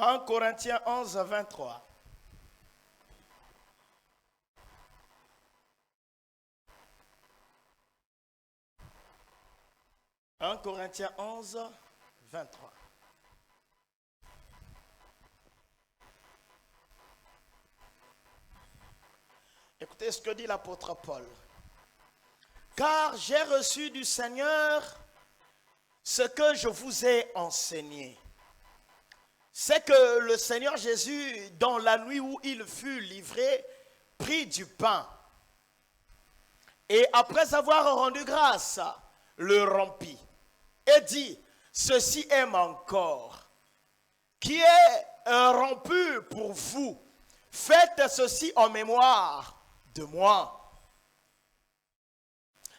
1 Corinthiens 11, 23. « 1 Corinthiens 11, 23. » Écoutez ce que dit l'apôtre Paul. « Car j'ai reçu du Seigneur ce que je vous ai enseigné. C'est que le Seigneur Jésus, dans la nuit où il fut livré, prit du pain. Et après avoir rendu grâce, le rompit. Et dit, ceci est mon corps, qui est rompu pour vous. Faites ceci en mémoire de moi.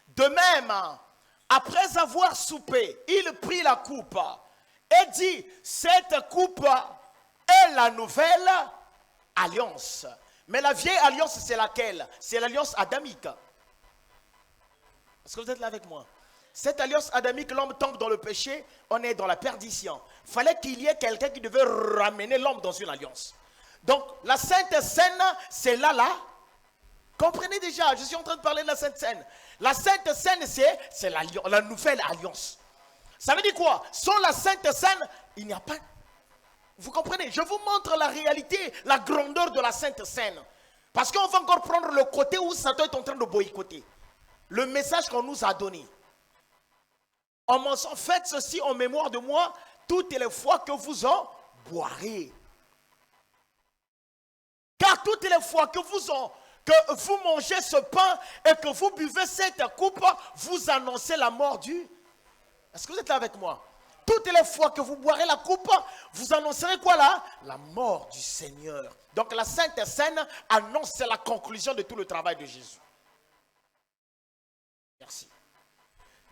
De même, après avoir soupé, il prit la coupe et dit, cette coupe est la nouvelle alliance. Mais la vieille alliance, c'est laquelle? C'est l'alliance adamique. Est-ce que vous êtes là avec moi? Cette alliance adamique, l'homme tombe dans le péché, on est dans la perdition. Il fallait qu'il y ait quelqu'un qui devait ramener l'homme dans une alliance. Donc, la Sainte Seine, c'est là. Comprenez déjà, je suis en train de parler de la Sainte Seine. La Sainte Seine, c'est la nouvelle alliance. Ça veut dire quoi? Sans la Sainte Seine, il n'y a pas... Vous comprenez? Je vous montre la réalité, la grandeur de la Sainte Seine. Parce qu'on va encore prendre le côté où Satan est en train de boycotter. Le message qu'on nous a donné. En mensonge, faites ceci en mémoire de moi toutes les fois que vous en boirez. Car toutes les fois que vous mangez ce pain et que vous buvez cette coupe, vous annoncez la mort du... Est-ce que vous êtes là avec moi? Toutes les fois que vous boirez la coupe, vous annoncerez quoi là? La mort du Seigneur. Donc la Sainte Seine annonce la conclusion de tout le travail de Jésus. Merci.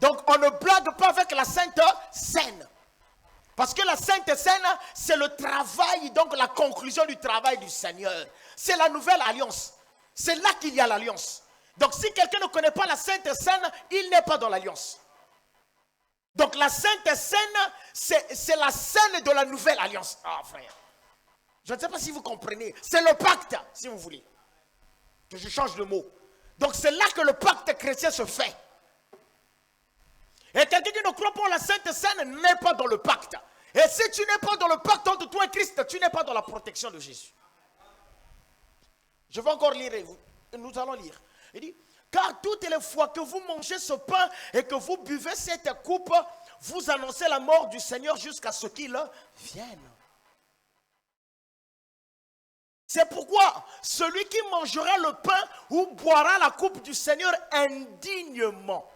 Donc on ne blague pas avec la Sainte Seine. Parce que la Sainte Seine, c'est le travail, donc la conclusion du travail du Seigneur. C'est la nouvelle alliance. C'est là qu'il y a l'alliance. Donc si quelqu'un ne connaît pas la Sainte Seine, il n'est pas dans l'alliance. Donc la Sainte Seine, c'est la scène de la nouvelle alliance. Ah frère, je ne sais pas si vous comprenez. C'est le pacte, si vous voulez. Que je change de mot. Donc c'est là que le pacte chrétien se fait. Et quelqu'un qui ne croit pas en la Sainte Seine n'est pas dans le pacte. Et si tu n'es pas dans le pacte entre toi et Christ, tu n'es pas dans la protection de Jésus. Je vais encore lire, nous allons lire. Il dit, car toutes les fois que vous mangez ce pain et que vous buvez cette coupe, vous annoncez la mort du Seigneur jusqu'à ce qu'il vienne. C'est pourquoi celui qui mangera le pain ou boira la coupe du Seigneur indignement.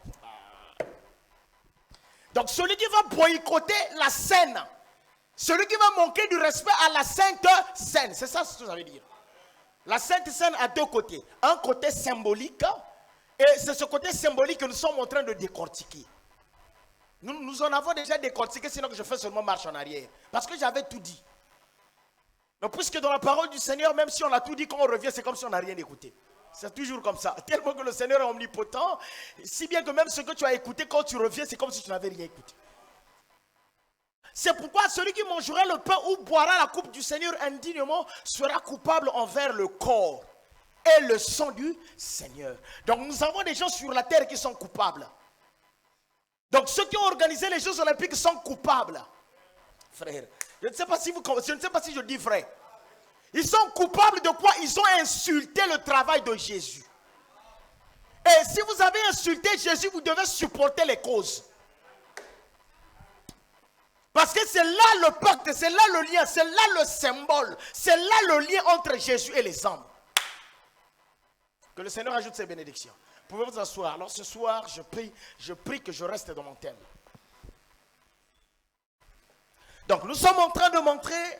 Donc celui qui va boycotter la scène, celui qui va manquer du respect à la Sainte Seine, c'est ça ce que ça veut dire. La Sainte Seine a deux côtés. Un côté symbolique, et c'est ce côté symbolique que nous sommes en train de décortiquer. Nous en avons déjà décortiqué, sinon que je fais seulement marche en arrière. Parce que j'avais tout dit. Donc puisque dans la parole du Seigneur, même si on a tout dit, quand on revient, c'est comme si on n'a rien écouté. C'est toujours comme ça. Tellement que le Seigneur est omnipotent, si bien que même ce que tu as écouté, quand tu reviens, c'est comme si tu n'avais rien écouté. C'est pourquoi celui qui mangera le pain ou boira la coupe du Seigneur indignement sera coupable envers le corps et le sang du Seigneur. Donc nous avons des gens sur la terre qui sont coupables. Donc ceux qui ont organisé les Jeux Olympiques sont coupables. Frère, je ne sais pas si je dis vrai. Ils sont coupables de quoi? Ils ont insulté le travail de Jésus. Et si vous avez insulté Jésus, vous devez supporter les causes. Parce que c'est là le pacte, c'est là le lien, c'est là le symbole, c'est là le lien entre Jésus et les hommes. Que le Seigneur ajoute ses bénédictions. Vous pouvez vous asseoir. Alors ce soir, je prie que je reste dans mon thème. Donc nous sommes en train de montrer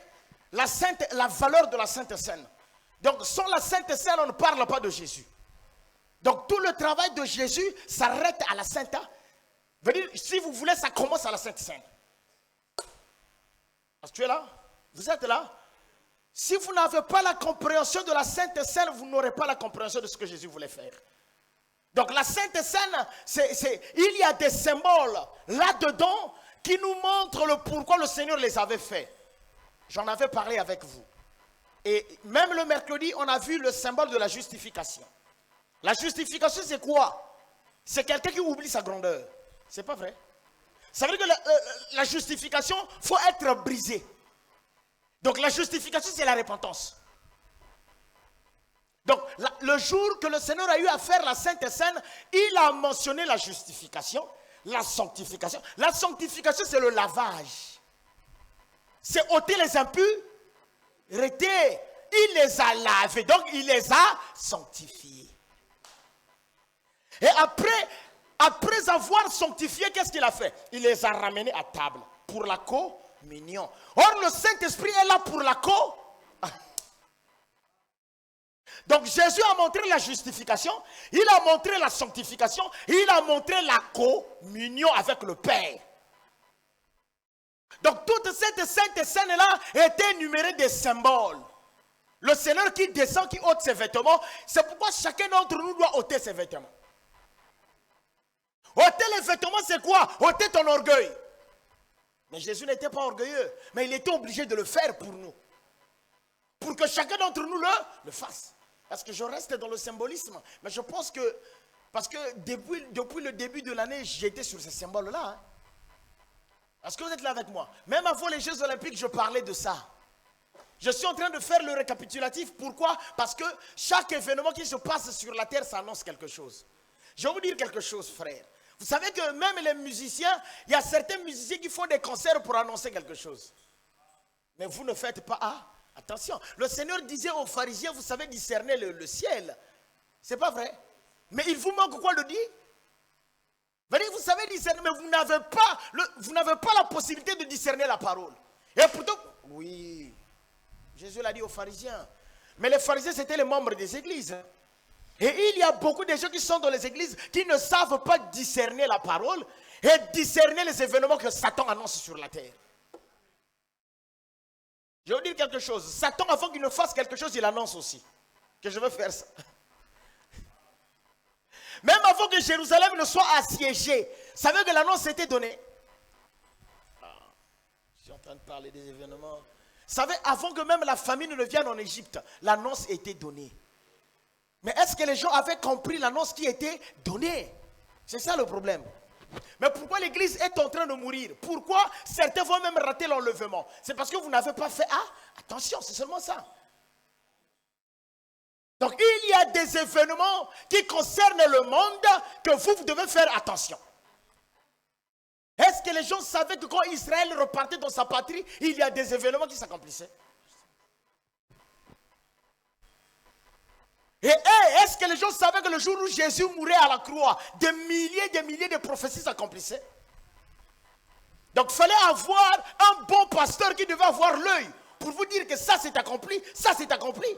la valeur de la Sainte Seine. Donc sans la Sainte Seine, on ne parle pas de Jésus. Donc tout le travail de Jésus s'arrête à la Sainte. Si vous voulez, ça commence à la Sainte Seine. Est-ce que tu es là? Vous êtes là? Si vous n'avez pas la compréhension de la Sainte Seine, vous n'aurez pas la compréhension de ce que Jésus voulait faire. Donc la Sainte Seine, il y a des symboles là-dedans qui nous montrent le pourquoi le Seigneur les avait faits. J'en avais parlé avec vous. Et même le mercredi, on a vu le symbole de la justification. La justification, c'est quoi? C'est quelqu'un qui oublie sa grandeur. C'est pas vrai? Ça veut dire que la justification, il faut être brisé. Donc la justification, c'est la repentance. Donc le jour que le Seigneur a eu à faire la Sainte Seine, il a mentionné la justification, la sanctification. La sanctification, c'est le lavage. C'est ôter les impuretés. Il les a lavés, donc il les a sanctifiés. Et après avoir sanctifié, qu'est-ce qu'il a fait? Il les a ramenés à table pour la communion. Or, le Saint-Esprit est là pour la communion. Donc, Jésus a montré la justification, il a montré la sanctification, il a montré la communion avec le Père. Donc, toute cette sainte scène-là était énumérée des symboles. Le Seigneur qui descend, qui ôte ses vêtements, c'est pourquoi chacun d'entre nous doit ôter ses vêtements. Ôter les vêtements, c'est quoi? Ôter ton orgueil. Mais Jésus n'était pas orgueilleux, mais il était obligé de le faire pour nous. Pour que chacun d'entre nous le fasse. Parce que je reste dans le symbolisme. Mais je pense que, parce que depuis le début de l'année, j'étais sur ces symboles-là. Hein. Est-ce que vous êtes là avec moi? Même avant les Jeux Olympiques, je parlais de ça. Je suis en train de faire le récapitulatif. Pourquoi? Parce que chaque événement qui se passe sur la terre, ça annonce quelque chose. Je vais vous dire quelque chose, frère. Vous savez que même les musiciens, il y a certains musiciens qui font des concerts pour annoncer quelque chose. Mais vous ne faites pas attention. Le Seigneur disait aux pharisiens, vous savez discerner le ciel. C'est pas vrai. Mais il vous manque quoi le dire? Vous savez discerner, mais vous n'avez pas la possibilité de discerner la parole. Et pourtant, oui, Jésus l'a dit aux pharisiens. Mais les pharisiens, c'était les membres des églises. Et il y a beaucoup de gens qui sont dans les églises qui ne savent pas discerner la parole et discerner les événements que Satan annonce sur la terre. Je vais vous dire quelque chose. Satan, avant qu'il ne fasse quelque chose, il annonce aussi que je veux faire ça. Même avant que Jérusalem ne soit assiégée, vous savez que l'annonce était donnée. Je suis en train de parler des événements. Vous savez, avant que même la famine ne vienne en Égypte, l'annonce était donnée. Mais est-ce que les gens avaient compris l'annonce qui était donnée? C'est ça le problème. Mais pourquoi l'église est en train de mourir? Pourquoi certains vont même rater l'enlèvement? C'est parce que vous n'avez pas fait attention, c'est seulement ça. Donc il y a des événements qui concernent le monde que vous devez faire attention. Est-ce que les gens savaient que quand Israël repartait dans sa patrie, il y a des événements qui s'accomplissaient? Et est-ce que les gens savaient que le jour où Jésus mourait à la croix, des milliers de prophéties s'accomplissaient? Donc il fallait avoir un bon pasteur qui devait avoir l'œil pour vous dire que ça s'est accompli, ça s'est accompli.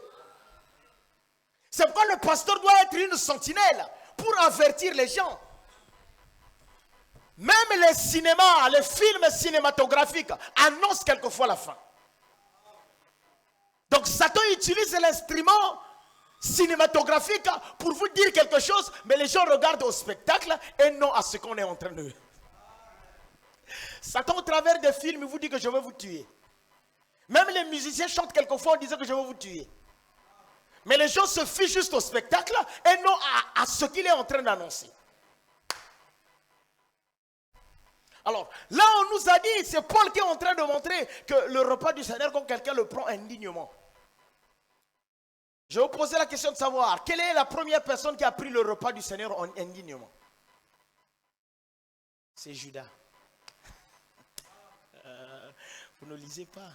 C'est pourquoi le pasteur doit être une sentinelle pour avertir les gens. Même les cinémas, les films cinématographiques annoncent quelquefois la fin. Donc Satan utilise l'instrument cinématographique pour vous dire quelque chose, mais les gens regardent au spectacle et non à ce qu'on est en train de... Satan, au travers des films, vous dit que je vais vous tuer. Même les musiciens chantent quelquefois en disant que je vais vous tuer. Mais les gens se fient juste au spectacle et non à ce qu'il est en train d'annoncer. Alors, là on nous a dit, c'est Paul qui est en train de montrer que le repas du Seigneur, quand quelqu'un le prend indignement. Je vais vous poser la question de savoir, quelle est la première personne qui a pris le repas du Seigneur indignement? C'est Judas. Vous ne lisez pas.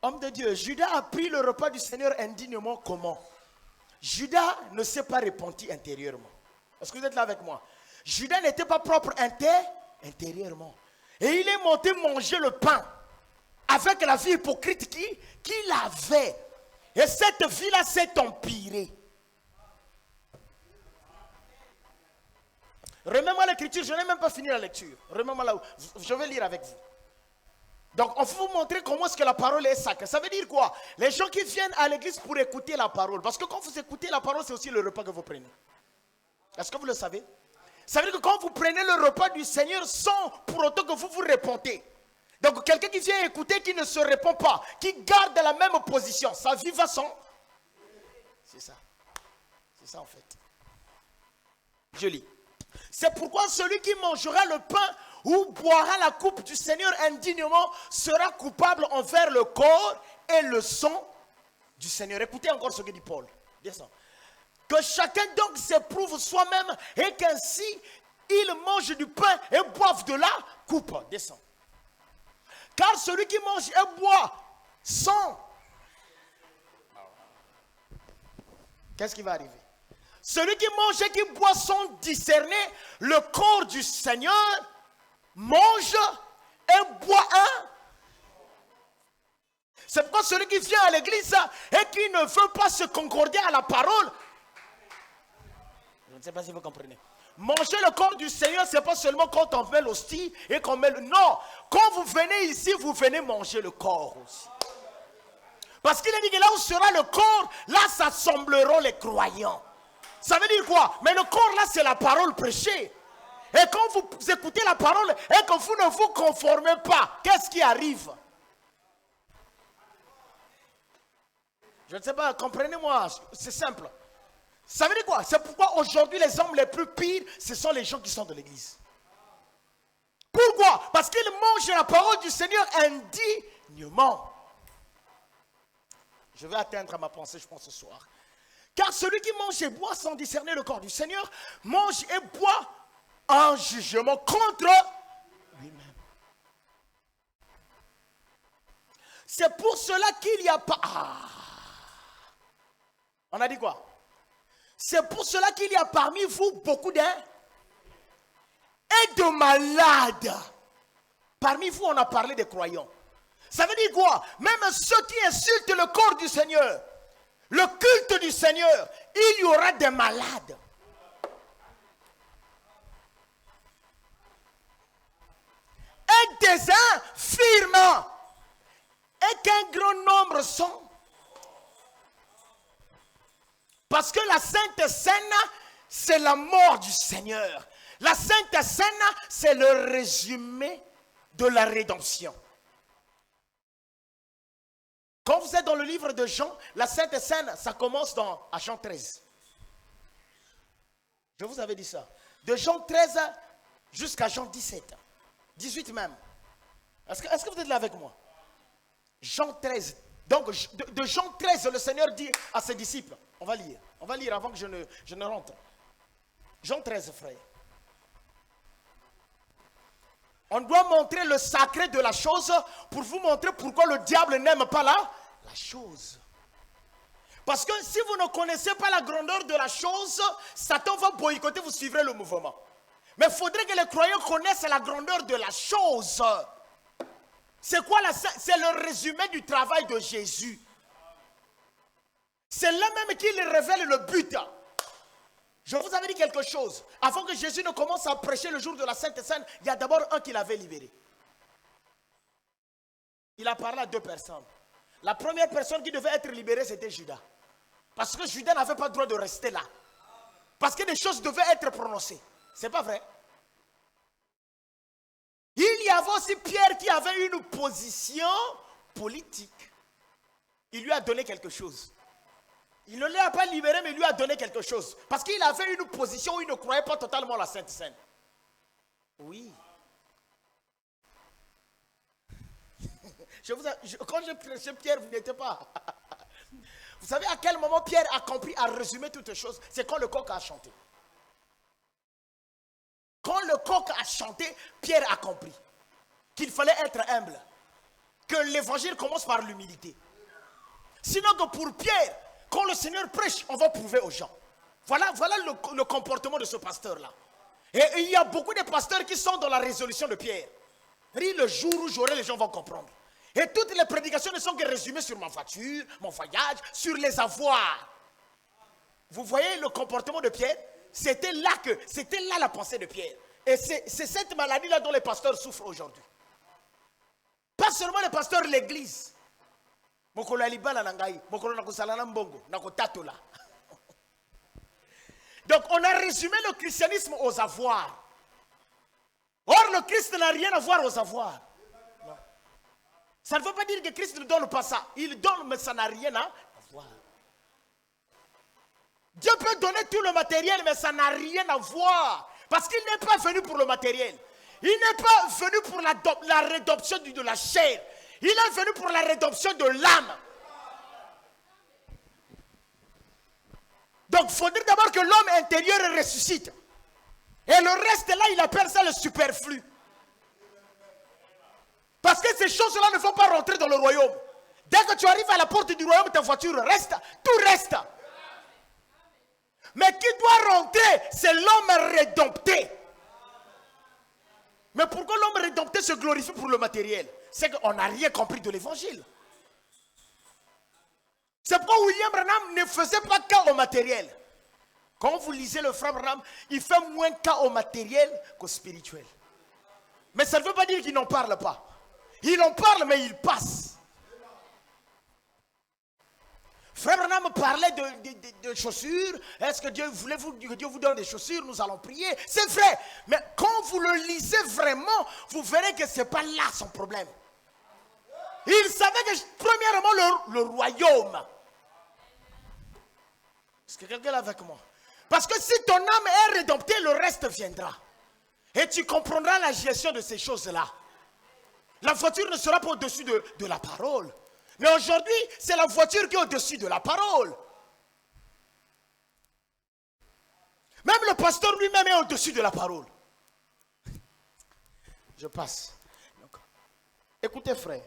Homme de Dieu, Judas a pris le repas du Seigneur indignement comment? Judas ne s'est pas repenti intérieurement. Est-ce que vous êtes là avec moi? Judas n'était pas propre intérieurement. Et il est monté manger le pain avec la vie hypocrite qu'il avait. Et cette vie-là s'est empirée. Remets-moi l'écriture, je n'ai même pas fini la lecture. Remets-moi là où je vais lire avec vous. Donc, on va vous montrer comment est-ce que la parole est sacrée. Ça veut dire quoi? Les gens qui viennent à l'église pour écouter la parole. Parce que quand vous écoutez la parole, c'est aussi le repas que vous prenez. Est-ce que vous le savez? Ça veut dire que quand vous prenez le repas du Seigneur sans pour autant que vous vous repentez, Donc quelqu'un qui vient écouter, qui ne se répond pas, qui garde la même position, sa vie va son... C'est ça. C'est ça en fait. Je lis. C'est pourquoi celui qui mangera le pain ou boira la coupe du Seigneur indignement sera coupable envers le corps et le sang du Seigneur. Écoutez encore ce que dit Paul. Descends. Que chacun donc s'éprouve soi-même et qu'ainsi il mange du pain et boive de la coupe. Descends. Car celui qui mange et boit sans... Qu'est-ce qui va arriver? Celui qui mange et qui boit sans discerner le corps du Seigneur mange et boit un. C'est pourquoi celui qui vient à l'église et qui ne veut pas se concorder à la parole, je ne sais pas si vous comprenez. Manger le corps du Seigneur, ce n'est pas seulement quand on met l'hostie et qu'on met le... Non, quand vous venez ici, vous venez manger le corps aussi. Parce qu'il a dit que là où sera le corps, là s'assembleront les croyants. Ça veut dire quoi? Mais le corps là, c'est la parole prêchée. Et quand vous écoutez la parole et que vous ne vous conformez pas, qu'est-ce qui arrive? Je ne sais pas, comprenez-moi, c'est simple. Ça veut dire quoi? C'est pourquoi aujourd'hui les hommes les plus pires, ce sont les gens qui sont de l'église. Pourquoi? Parce qu'ils mangent la parole du Seigneur indignement. Je vais atteindre ma pensée, je pense, ce soir. Car celui qui mange et boit sans discerner le corps du Seigneur, mange et boit en jugement contre lui-même. C'est pour cela qu'il n'y a pas... On a dit quoi? C'est pour cela qu'il y a parmi vous beaucoup et de malades. Parmi vous, on a parlé des croyants. Ça veut dire quoi? Même ceux qui insultent le corps du Seigneur, le culte du Seigneur, il y aura des malades. Et des infirmes. Et qu'un grand nombre sont. Parce que la Sainte Seine, c'est la mort du Seigneur. La Sainte Seine, c'est le résumé de la rédemption. Quand vous êtes dans le livre de Jean, la Sainte Seine, ça commence à Jean 13. Je vous avais dit ça. De Jean 13 jusqu'à Jean 17. 18 même. Est-ce que vous êtes là avec moi? Jean 13. Donc, de Jean 13, le Seigneur dit à ses disciples, on va lire avant que je ne rentre. Jean 13, frère. On doit montrer le sacré de la chose pour vous montrer pourquoi le diable n'aime pas la chose. Parce que si vous ne connaissez pas la grandeur de la chose, Satan va boycotter, vous suivrez le mouvement. Mais il faudrait que les croyants connaissent la grandeur de la chose. C'est quoi c'est le résumé du travail de Jésus. C'est là même qu'il révèle le but. Je vous avais dit quelque chose. Avant que Jésus ne commence à prêcher le jour de la Sainte Seine, il y a d'abord un qui l'avait libéré. Il a parlé à deux personnes. La première personne qui devait être libérée, c'était Judas. Parce que Judas n'avait pas le droit de rester là. Parce que des choses devaient être prononcées. C'est pas vrai? Il y avait aussi Pierre qui avait une position politique. Il lui a donné quelque chose. Il ne l'a pas libéré, mais il lui a donné quelque chose. Parce qu'il avait une position où il ne croyait pas totalement à la Sainte Seine. Oui. Quand je prêchais Pierre, vous n'étiez pas. Vous savez à quel moment Pierre a compris, a résumé toutes les choses? C'est quand le coq a chanté. Quand le coq a chanté, Pierre a compris qu'il fallait être humble. Que l'évangile commence par l'humilité. Sinon que pour Pierre, quand le Seigneur prêche, on va prouver aux gens. Voilà le comportement de ce pasteur-là. Et il y a beaucoup de pasteurs qui sont dans la résolution de Pierre. Le jour où j'aurai, les gens vont comprendre. Et toutes les prédications ne sont que résumées sur ma voiture, mon voyage, sur les avoirs. Vous voyez le comportement de Pierre? C'était là la pensée de Pierre. Et c'est cette maladie-là dont les pasteurs souffrent aujourd'hui. Pas seulement les pasteurs de l'église. Donc on a résumé le christianisme aux avoirs. Or le Christ n'a rien à voir aux avoirs. Non. Ça ne veut pas dire que Christ ne donne pas ça. Il donne, mais ça n'a rien à voir. Dieu peut donner tout le matériel, mais ça n'a rien à voir. Parce qu'il n'est pas venu pour le matériel. Il n'est pas venu pour la rédemption de la chair. Il est venu pour la rédemption de l'âme. Donc, il faudrait d'abord que l'homme intérieur ressuscite. Et le reste là, il appelle ça le superflu. Parce que ces choses-là ne vont pas rentrer dans le royaume. Dès que tu arrives à la porte du royaume, ta voiture reste, tout reste. Mais qui doit rentrer, c'est l'homme rédempté. Mais pourquoi l'homme rédempté se glorifie pour le matériel? C'est qu'on n'a rien compris de l'évangile. C'est pourquoi William Branham ne faisait pas cas au matériel. Quand vous lisez le frère Branham, il fait moins cas au matériel qu'au spirituel. Mais ça ne veut pas dire qu'il n'en parle pas. Il en parle, mais il passe. Frère Branham parlait de chaussures. Est-ce que Dieu voulait que Dieu vous donne des chaussures? Nous allons prier. C'est vrai. Mais quand vous le lisez vraiment, vous verrez que ce n'est pas là son problème. Il savait que, premièrement, le royaume. Est-ce que quelqu'un est avec moi? Parce que si ton âme est rédemptée, le reste viendra. Et tu comprendras la gestion de ces choses-là. La voiture ne sera pas au-dessus de la parole. Mais aujourd'hui, c'est la voiture qui est au-dessus de la parole. Même le pasteur lui-même est au-dessus de la parole. Je passe. Donc, écoutez frère.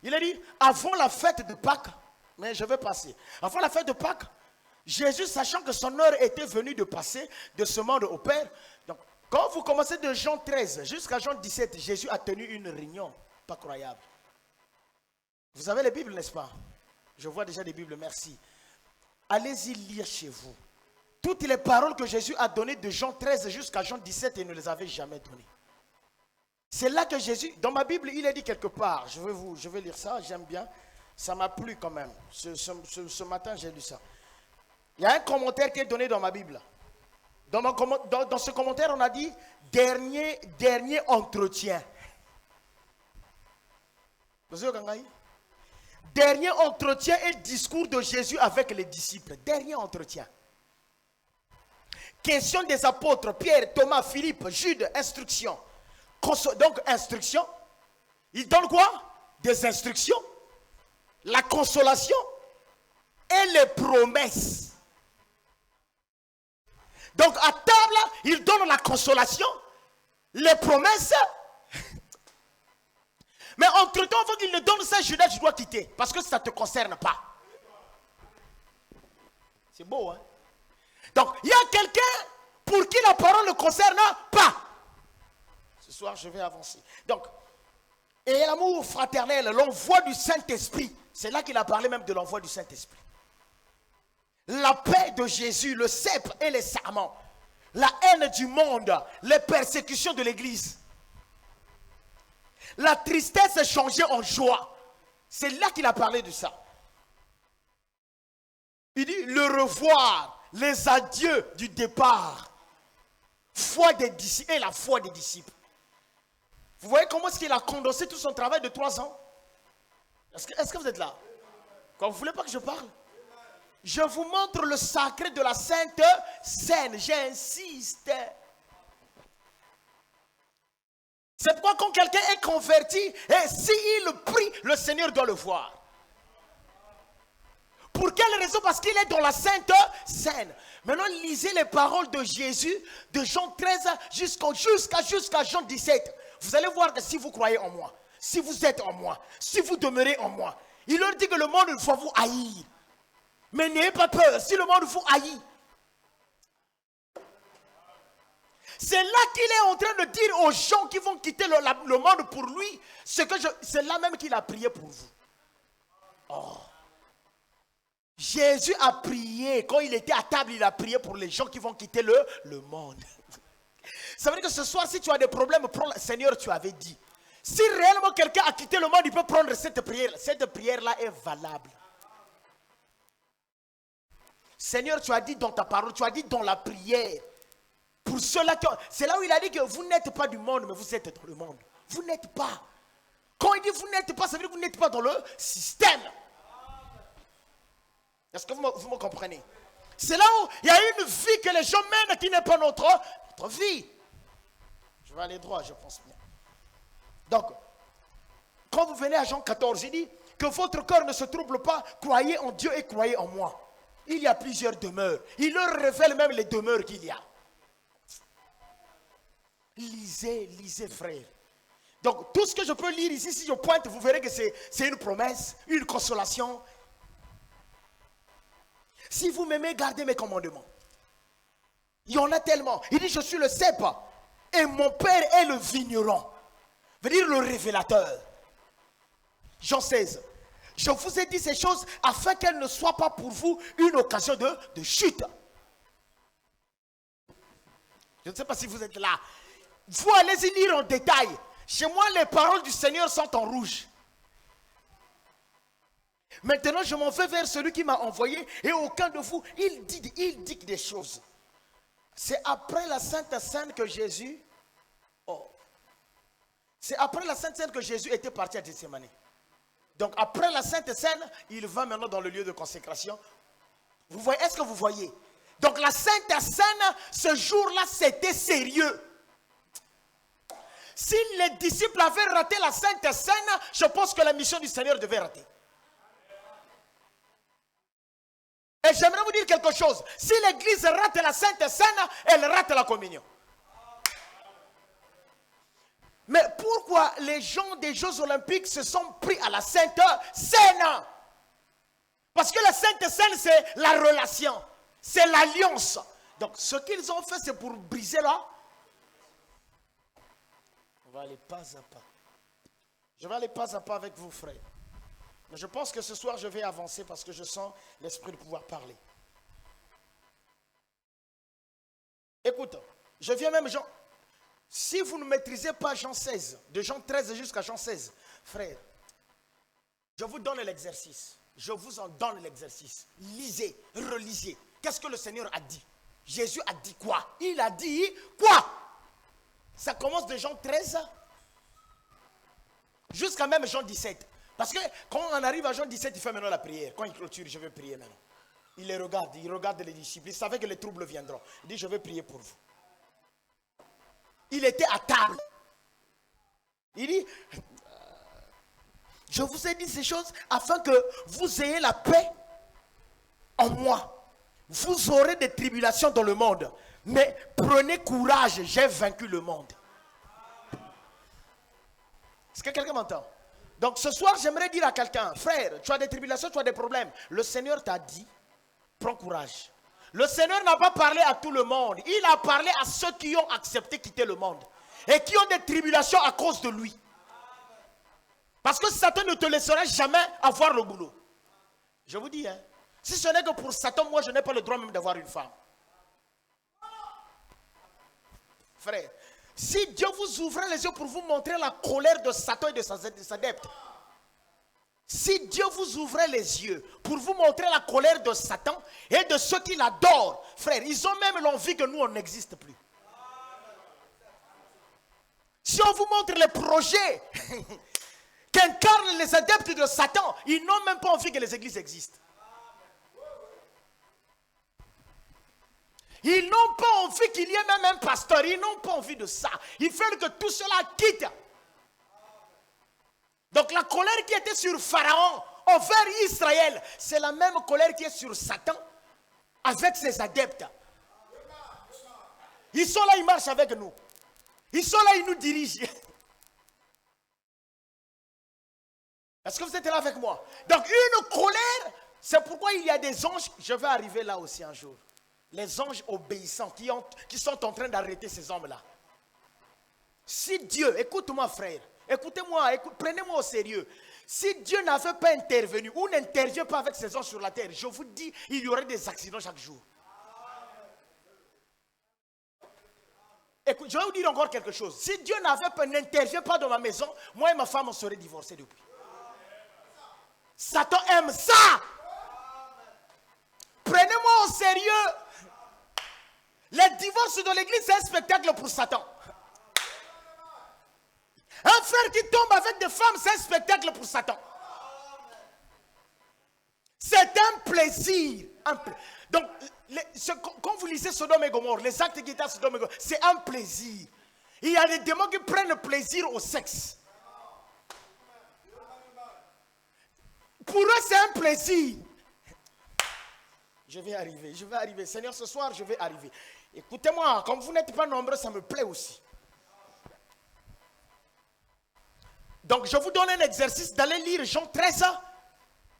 Il a dit, avant la fête de Pâques, mais je vais passer. Avant la fête de Pâques, Jésus, sachant que son heure était venue de passer de ce monde au Père, donc quand vous commencez de Jean 13 jusqu'à Jean 17, Jésus a tenu une réunion, pas croyable. Vous avez les Bibles, n'est-ce pas? Je vois déjà des Bibles, merci. Allez-y lire chez vous. Toutes les paroles que Jésus a données de Jean 13 jusqu'à Jean 17, il ne les avait jamais données. C'est là que Jésus, dans ma Bible, il a dit quelque part, je vais lire ça, j'aime bien, ça m'a plu quand même. Ce matin, j'ai lu ça. Il y a un commentaire qui est donné dans ma Bible. Dans ce commentaire, on a dit dernier entretien. Dernier entretien et discours de Jésus avec les disciples. Dernier entretien. Question des apôtres, Pierre, Thomas, Philippe, Jude, instruction. Donc, instruction. Il donne quoi? Des instructions. La consolation et les promesses. Donc, à table, il donne la consolation, les promesses. Mais entre-temps, avant qu'il ne donne ça, Judas, tu dois quitter. Parce que ça ne te concerne pas. C'est beau, hein? Donc, il y a quelqu'un pour qui la parole ne concerne pas. Ce soir, je vais avancer. Donc, et l'amour fraternel, l'envoi du Saint-Esprit. C'est là qu'il a parlé même de l'envoi du Saint-Esprit. La paix de Jésus, le sceptre et les serments. La haine du monde, les persécutions de l'Église. La tristesse est changée en joie. C'est là qu'il a parlé de ça. Il dit le revoir, les adieux du départ. Foi des disciples et la foi des disciples. Vous voyez comment est-ce qu'il a condensé tout son travail de 3 ans? Est-ce que vous êtes là? Quand vous ne voulez pas que je parle? Je vous montre le sacré de la Sainte Seine. J'insiste. C'est pourquoi quand quelqu'un est converti, et s'il prie, le Seigneur doit le voir. Pour quelle raison? Parce qu'il est dans la Sainte Seine. Maintenant, lisez les paroles de Jésus, de Jean 13 jusqu'à Jean 17. Vous allez voir que si vous croyez en moi, si vous êtes en moi, si vous demeurez en moi, il leur dit que le monde va vous haïr. Mais n'ayez pas peur, si le monde vous haït. C'est là qu'il est en train de dire aux gens qui vont quitter le monde pour lui, c'est là même qu'il a prié pour vous. Oh. Jésus a prié, quand il était à table, il a prié pour les gens qui vont quitter le monde. Ça veut dire que ce soir, si tu as des problèmes, prends le Seigneur, tu avais dit. Si réellement quelqu'un a quitté le monde, il peut prendre cette prière. Cette prière-là est valable. Seigneur, tu as dit dans ta parole, tu as dit dans la prière. Pour ceux-là, c'est là où il a dit que vous n'êtes pas du monde, mais vous êtes dans le monde. Vous n'êtes pas. Quand il dit vous n'êtes pas, ça veut dire que vous n'êtes pas dans le système. Est-ce que vous me comprenez? C'est là où il y a une vie que les gens mènent qui n'est pas notre vie. Je vais aller droit, je pense bien. Donc, quand vous venez à Jean 14, il dit que votre cœur ne se trouble pas, croyez en Dieu et croyez en moi. Il y a plusieurs demeures. Il leur révèle même les demeures qu'il y a. Lisez, frère. Donc, tout ce que je peux lire ici, si je pointe, vous verrez que c'est une promesse, une consolation. Si vous m'aimez, gardez mes commandements. Il y en a tellement. Il dit, je suis le cep et mon père est le vigneron. Veut dire le révélateur. Jean 16. Je vous ai dit ces choses afin qu'elles ne soient pas pour vous une occasion de chute. Je ne sais pas si vous êtes là. Vous allez-y lire en détail. Chez moi, les paroles du Seigneur sont en rouge. Maintenant, je m'en vais vers celui qui m'a envoyé et aucun de vous, il dit des choses. C'est après la Sainte Seine que Jésus... C'est après la Sainte Seine que Jésus était parti à Gethsémani. Donc après la Sainte Seine, il va maintenant dans le lieu de consécration. Vous voyez, est-ce que vous voyez? Donc la Sainte Seine, ce jour-là, c'était sérieux. Si les disciples avaient raté la Sainte Seine, je pense que la mission du Seigneur devait rater. Et j'aimerais vous dire quelque chose. Si l'église rate la Sainte Seine, elle rate la communion. Mais pourquoi les gens des Jeux Olympiques se sont pris à la Sainte Seine? Parce que la Sainte Seine, c'est la relation. C'est l'alliance. Donc, ce qu'ils ont fait, c'est pour briser là. On va aller pas à pas. Je vais aller pas à pas avec vous, frères. Mais je pense que ce soir, je vais avancer parce que je sens l'esprit de pouvoir parler. Écoute, je viens même, Jean. Si vous ne maîtrisez pas Jean 16, de Jean 13 jusqu'à Jean 16, frère, je vous donne l'exercice. Je vous en donne l'exercice. Lisez, relisez. Qu'est-ce que le Seigneur a dit? Jésus a dit quoi? Il a dit quoi? Ça commence de Jean 13 jusqu'à même Jean 17. Parce que quand on arrive à Jean 17, il fait maintenant la prière. Quand il clôture, je vais prier maintenant. Il regarde les disciples. Il savait que les troubles viendront. Il dit, je vais prier pour vous. Il était à table. Il dit, je vous ai dit ces choses afin que vous ayez la paix en moi. Vous aurez des tribulations dans le monde. Mais prenez courage, j'ai vaincu le monde. Est-ce que quelqu'un m'entend? Donc ce soir, j'aimerais dire à quelqu'un, frère, tu as des tribulations, tu as des problèmes. Le Seigneur t'a dit, prends courage. Le Seigneur n'a pas parlé à tout le monde. Il a parlé à ceux qui ont accepté quitter le monde. Et qui ont des tribulations à cause de lui. Parce que Satan ne te laissera jamais avoir le boulot. Je vous dis, si ce n'est que pour Satan, moi je n'ai pas le droit même d'avoir une femme. Frère, si Dieu vous ouvrait les yeux pour vous montrer la colère de Satan et de ses adeptes. Si Dieu vous ouvrait les yeux pour vous montrer la colère de Satan et de ceux qui l'adorent, frère, ils ont même l'envie que nous, on n'existe plus. Si on vous montre les projets qu'incarnent les adeptes de Satan, ils n'ont même pas envie que les églises existent. Ils n'ont pas envie qu'il y ait même un pasteur. Ils n'ont pas envie de ça. Ils veulent que tout cela quitte. Donc la colère qui était sur Pharaon envers Israël, c'est la même colère qui est sur Satan avec ses adeptes. Ils sont là, ils marchent avec nous. Ils sont là, ils nous dirigent. Est-ce que vous êtes là avec moi? Donc une colère, c'est pourquoi il y a des anges. Je vais arriver là aussi un jour. Les anges obéissants qui sont en train d'arrêter ces hommes-là. Si Dieu, écoute-moi frère, écoutez-moi, prenez-moi au sérieux. Si Dieu n'avait pas intervenu ou n'intervient pas avec ses anges sur la terre, je vous dis, il y aurait des accidents chaque jour. Écoute, je vais vous dire encore quelque chose. Si Dieu n'intervient pas dans ma maison, moi et ma femme, on serait divorcés depuis. Satan aime ça. Prenez-moi au sérieux. Les divorces dans l'église, c'est un spectacle pour Satan. Un frère qui tombe avec des femmes, c'est un spectacle pour Satan. C'est un plaisir. Donc, quand vous lisez Sodome et Gomorrhe, les actes qui étaient à Sodome et Gomorrhe, c'est un plaisir. Il y a des démons qui prennent le plaisir au sexe. Pour eux, c'est un plaisir. Je vais arriver. Seigneur, ce soir, je vais arriver. Écoutez-moi, comme vous n'êtes pas nombreux, ça me plaît aussi. Donc, je vous donne un exercice d'aller lire Jean 13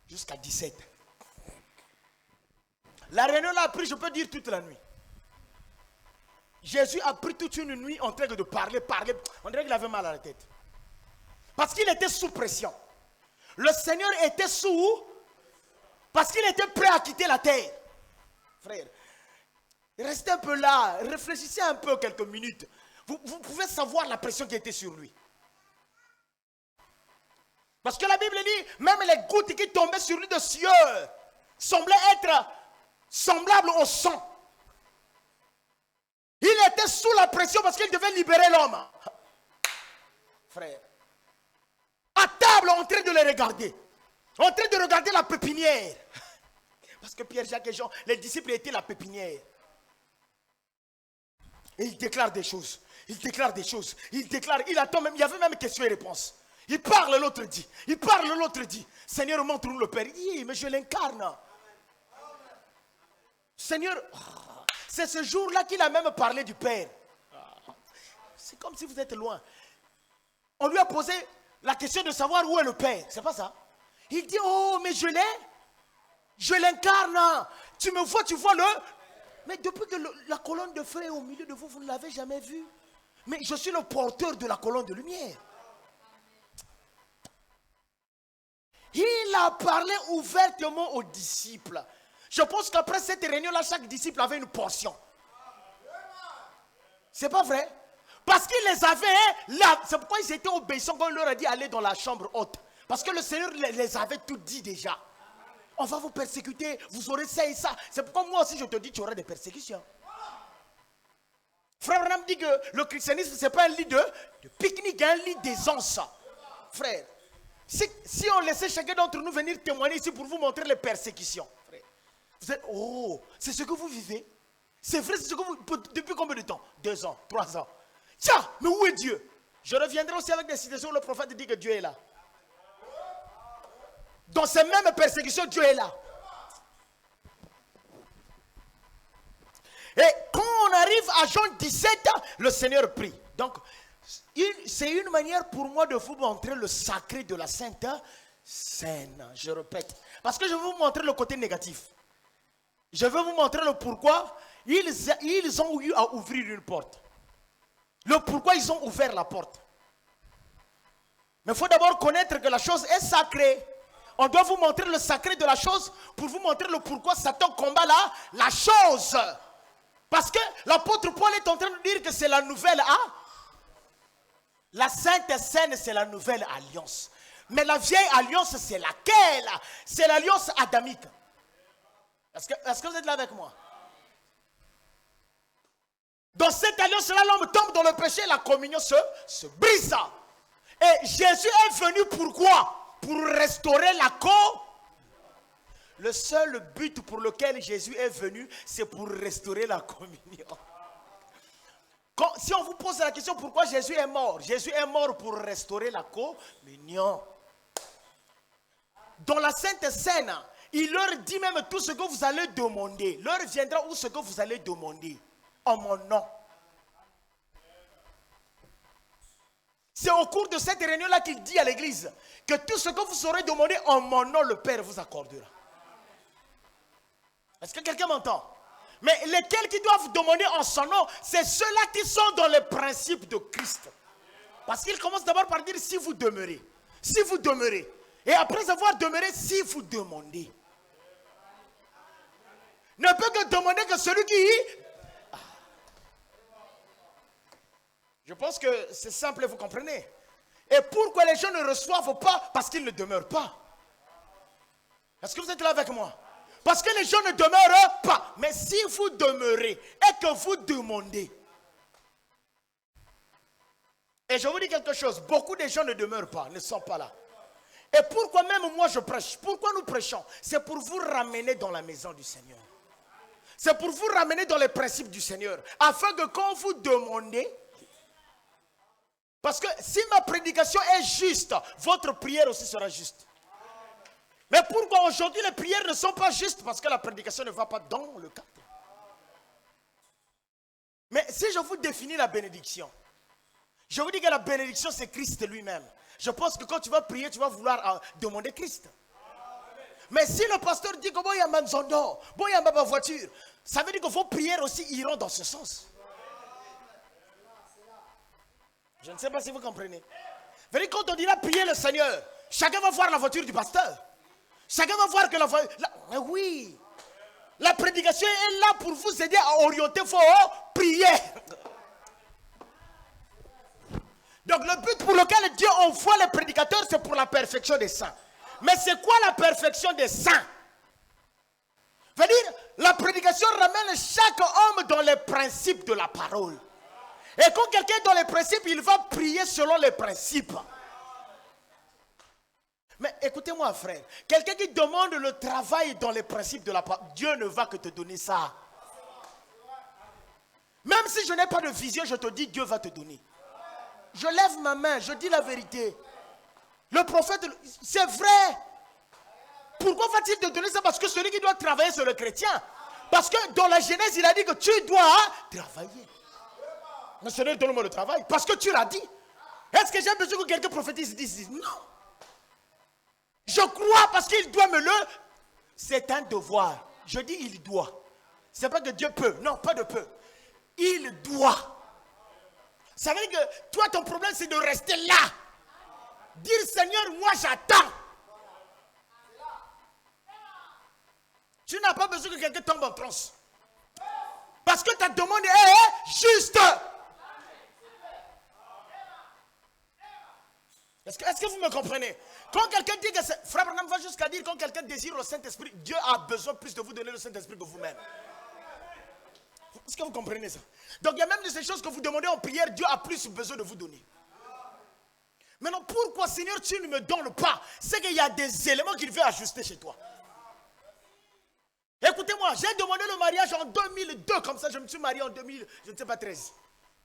jusqu'à 17. La réunion l'a pris, je peux dire, toute la nuit. Jésus a pris toute une nuit en train de parler. On dirait qu'il avait mal à la tête. Parce qu'il était sous pression. Le Seigneur était sous, parce qu'il était prêt à quitter la terre. Frère, restez un peu là, réfléchissez un peu quelques minutes. Vous pouvez savoir la pression qui était sur lui. Parce que la Bible dit, même les gouttes qui tombaient sur lui de sueur semblaient être semblables au sang. Il était sous la pression parce qu'il devait libérer l'homme. Frère, à table, en train de les regarder. En train de regarder la pépinière. Parce que Pierre, Jacques et Jean, les disciples étaient la pépinière. Et il déclare des choses. Il attend même, il y avait même questions et réponses. Il parle, l'autre dit. Seigneur, montre-nous le Père. Il dit, mais je l'incarne. Seigneur, c'est ce jour-là qu'il a même parlé du Père. C'est comme si vous êtes loin. On lui a posé la question de savoir où est le Père. C'est pas ça. Il dit, oh, mais je l'incarne. Tu me vois, tu vois le... Mais depuis que la colonne de feu est au milieu de vous, vous ne l'avez jamais vu. Mais je suis le porteur de la colonne de lumière. Il a parlé ouvertement aux disciples. Je pense qu'après cette réunion-là, chaque disciple avait une portion. C'est pas vrai? Parce qu'il les avait là. C'est pourquoi ils étaient obéissants quand on leur a dit aller dans la chambre haute. Parce que le Seigneur les avait tout dit déjà. On va vous persécuter, vous aurez ça et ça. C'est pourquoi moi aussi je te dis tu auras des persécutions. Frère Branham dit que le christianisme ce n'est pas un lit de pique-nique, un lit d'aisance. Frère, si on laissait chacun d'entre nous venir témoigner ici pour vous montrer les persécutions. Frère, vous êtes, oh, c'est ce que vous vivez. C'est vrai, c'est ce que vous... Depuis combien de temps? 2 ans, 3 ans. Tiens, mais où est Dieu? Je reviendrai aussi avec des citations où le prophète dit que Dieu est là. Dans ces mêmes persécutions, Dieu est là. Et quand on arrive à Jean 17, le Seigneur prie. Donc, c'est une manière pour moi de vous montrer le sacré de la Sainte Seine. Je répète. Parce que je vais vous montrer le côté négatif. Je vais vous montrer le pourquoi ils ont eu à ouvrir une porte. Le pourquoi ils ont ouvert la porte. Mais il faut d'abord connaître que la chose est sacrée. On doit vous montrer le sacré de la chose pour vous montrer le pourquoi Satan combat la chose. Parce que l'apôtre Paul est en train de dire que c'est la nouvelle La Sainte Seine, c'est la nouvelle alliance. Mais la vieille alliance, c'est laquelle? C'est l'alliance adamique. Est-ce que vous êtes là avec moi? Dans cette alliance-là, l'homme tombe dans le péché, la communion se brise. Et Jésus est venu pourquoi? Pour restaurer la communion. Le seul but pour lequel Jésus est venu, c'est pour restaurer la communion. Si on vous pose la question pourquoi Jésus est mort pour restaurer la communion. Dans la Sainte Seine, il leur dit même tout ce que vous allez demander. L'heure viendra où ce que vous allez demander. En mon nom. C'est au cours de cette réunion-là qu'il dit à l'église que tout ce que vous aurez demandé en mon nom, le Père vous accordera. Est-ce que quelqu'un m'entend? Mais lesquels qui doivent demander en son nom, c'est ceux-là qui sont dans les principes de Christ. Parce qu'il commence d'abord par dire si vous demeurez. Si vous demeurez. Et après avoir demeuré, si vous demandez. Ne peut que demander que celui qui... Je pense que c'est simple et vous comprenez. Et pourquoi les gens ne reçoivent pas? Parce qu'ils ne demeurent pas. Est-ce que vous êtes là avec moi? Parce que les gens ne demeurent pas. Mais si vous demeurez et que vous demandez, Et je vous dis quelque chose, beaucoup de gens ne demeurent pas, ne sont pas là. Et pourquoi même moi je prêche? Pourquoi nous prêchons? C'est pour vous ramener dans la maison du Seigneur. C'est pour vous ramener dans les principes du Seigneur. Afin que quand vous demandez, parce que si ma prédication est juste, votre prière aussi sera juste. Mais pourquoi aujourd'hui les prières ne sont pas justes? Parce que la prédication ne va pas dans le cadre. Mais si je vous définis la bénédiction, je vous dis que la bénédiction c'est Christ lui-même. Je pense que quand tu vas prier, tu vas vouloir demander Christ. Mais si le pasteur dit que bon, il y a ma zondo, bon, il y a ma voiture, ça veut dire que vos prières aussi iront dans ce sens. Je ne sais pas si vous comprenez. Vous dire, quand on dira prier le Seigneur, chacun va voir la voiture du pasteur. Chacun va voir que la voiture... Mais oui, la prédication est là pour vous aider à orienter vos prières. Donc le but pour lequel Dieu envoie les prédicateurs, c'est pour la perfection des saints. Mais c'est quoi la perfection des saints? Veut dire, la prédication ramène chaque homme dans les principes de la parole. Et quand quelqu'un est dans les principes, il va prier selon les principes. Mais écoutez-moi frère, quelqu'un qui demande le travail dans les principes de la parole, Dieu ne va que te donner ça. Même si je n'ai pas de vision, je te dis Dieu va te donner. Je lève ma main, je dis la vérité. Le prophète, c'est vrai. Pourquoi va-t-il te donner ça? Parce que celui qui doit travailler, c'est le chrétien. Parce que dans la Genèse, il a dit que tu dois travailler. Mais Seigneur, donne-moi le travail. Parce que tu l'as dit. Est-ce que j'ai besoin que quelqu'un prophétise dise non? Je crois parce qu'il doit me le... C'est un devoir. Je dis il doit. C'est pas que Dieu peut. Non, pas de peu. Il doit. Ça veut dire que toi, ton problème, c'est de rester là. Dire, Seigneur, moi, j'attends. Tu n'as pas besoin que quelqu'un tombe en transe. Parce que ta demande est juste. Est-ce que vous me comprenez? Quand quelqu'un dit que c'est... Frère Branham va jusqu'à dire, quand quelqu'un désire le Saint-Esprit, Dieu a besoin plus de vous donner le Saint-Esprit que vous-même. Est-ce que vous comprenez ça? Donc il y a même de ces choses que vous demandez en prière, Dieu a plus besoin de vous donner. Maintenant, pourquoi Seigneur tu ne me donnes pas? C'est qu'il y a des éléments qu'il veut ajuster chez toi. Écoutez-moi, j'ai demandé le mariage en 2002, comme ça je me suis marié en 2000, je ne sais pas, 13.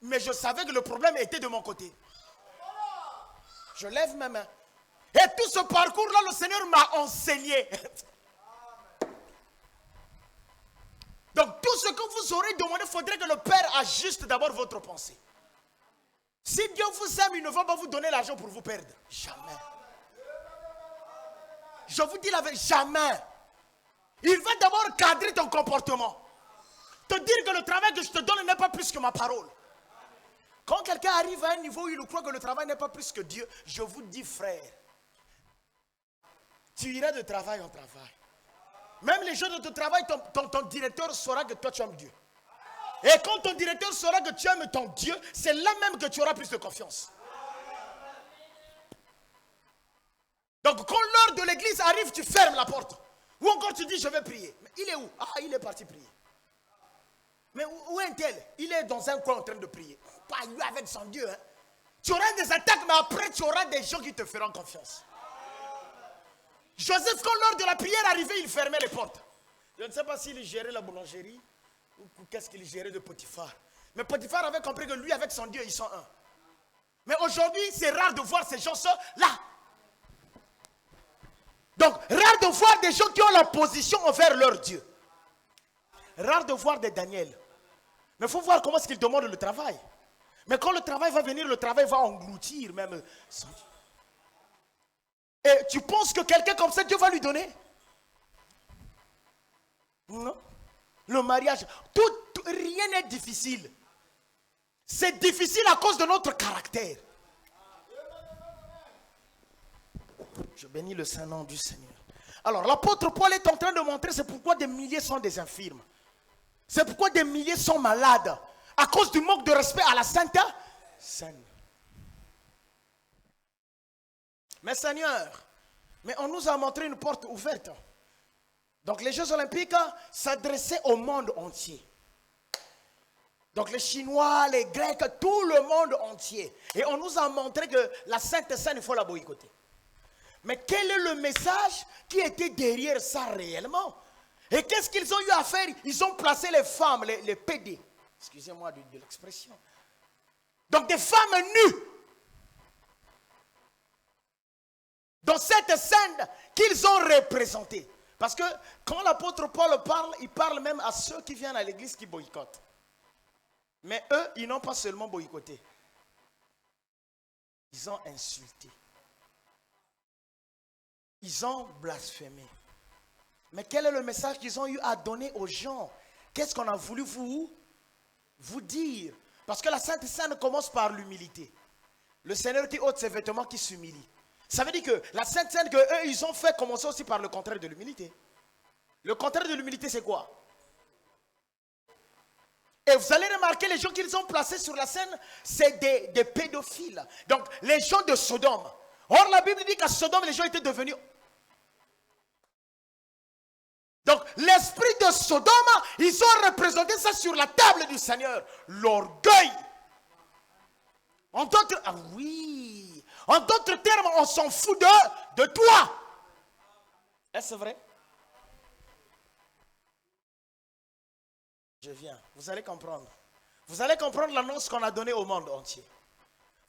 Mais je savais que le problème était de mon côté. Je lève ma main. Et tout ce parcours-là, le Seigneur m'a enseigné. Donc tout ce que vous aurez demandé, il faudrait que le Père ajuste d'abord votre pensée. Si Dieu vous aime, il ne va pas vous donner l'argent pour vous perdre. Jamais. Je vous dis la vérité, jamais. Il va d'abord cadrer ton comportement. Te dire que le travail que je te donne n'est pas plus que ma parole. Quand quelqu'un arrive à un niveau où il croit que le travail n'est pas plus que Dieu, je vous dis frère, tu iras de travail en travail. Même les gens de ton travail, ton directeur saura que toi tu aimes Dieu. Et quand ton directeur saura que tu aimes ton Dieu, c'est là même que tu auras plus de confiance. Donc quand l'heure de l'église arrive, tu fermes la porte. Ou encore tu dis je vais prier. Mais il est où? Ah, il est parti prier. Mais où est tel? Il est dans un coin en train de prier. Pas lui avec son Dieu. Hein. Tu auras des attaques, mais après tu auras des gens qui te feront confiance. Joseph, quand l'heure de la prière arrivait, il fermait les portes. Je ne sais pas s'il gérait la boulangerie ou qu'est-ce qu'il gérait de Potiphar. Mais Potiphar avait compris que lui, avec son Dieu, ils sont un. Mais aujourd'hui, c'est rare de voir ces gens-là. Donc, rare de voir des gens qui ont la position envers leur Dieu. Rare de voir des Daniel. Mais il faut voir comment est-ce qu'ils demandent le travail. Mais quand le travail va venir, le travail va engloutir même son Dieu. Et tu penses que quelqu'un comme ça, Dieu va lui donner? Non. Le mariage, rien n'est difficile. C'est difficile à cause de notre caractère. Je bénis le Saint-Nom du Seigneur. Alors, l'apôtre Paul est en train de montrer c'est pourquoi des milliers sont des infirmes. C'est pourquoi des milliers sont malades. À cause du manque de respect à la Sainte Seine. Mais Seigneur, mais on nous a montré une porte ouverte. Donc les Jeux Olympiques s'adressaient au monde entier. Donc les Chinois, les Grecs, tout le monde entier. Et on nous a montré que la Sainte Seine, il faut la boycotter. Mais quel est le message qui était derrière ça réellement? Et qu'est-ce qu'ils ont eu à faire? Ils ont placé les femmes, les PD. Excusez-moi de l'expression. Donc des femmes nues. Dans cette scène qu'ils ont représentée. Parce que quand l'apôtre Paul parle, il parle même à ceux qui viennent à l'église qui boycottent. Mais eux, ils n'ont pas seulement boycotté. Ils ont insulté. Ils ont blasphémé. Mais quel est le message qu'ils ont eu à donner aux gens? Qu'est-ce qu'on a voulu vous dire? Parce que la Sainte Seine commence par l'humilité. Le Seigneur qui ôte ses vêtements, qui s'humilie. Ça veut dire que la Sainte Seine que eux, ils ont fait commencer aussi par le contraire de l'humilité. Le contraire de l'humilité, c'est quoi? Et vous allez remarquer, les gens qu'ils ont placés sur la scène, c'est des pédophiles. Donc, les gens de Sodome. Or, la Bible dit qu'à Sodome, les gens étaient devenus... Donc, l'esprit de Sodome, ils ont représenté ça sur la table du Seigneur. L'orgueil. En d'autres... Ah oui. En d'autres termes, on s'en fout de toi. Est-ce vrai? Je viens. Vous allez comprendre. Vous allez comprendre l'annonce qu'on a donnée au monde entier.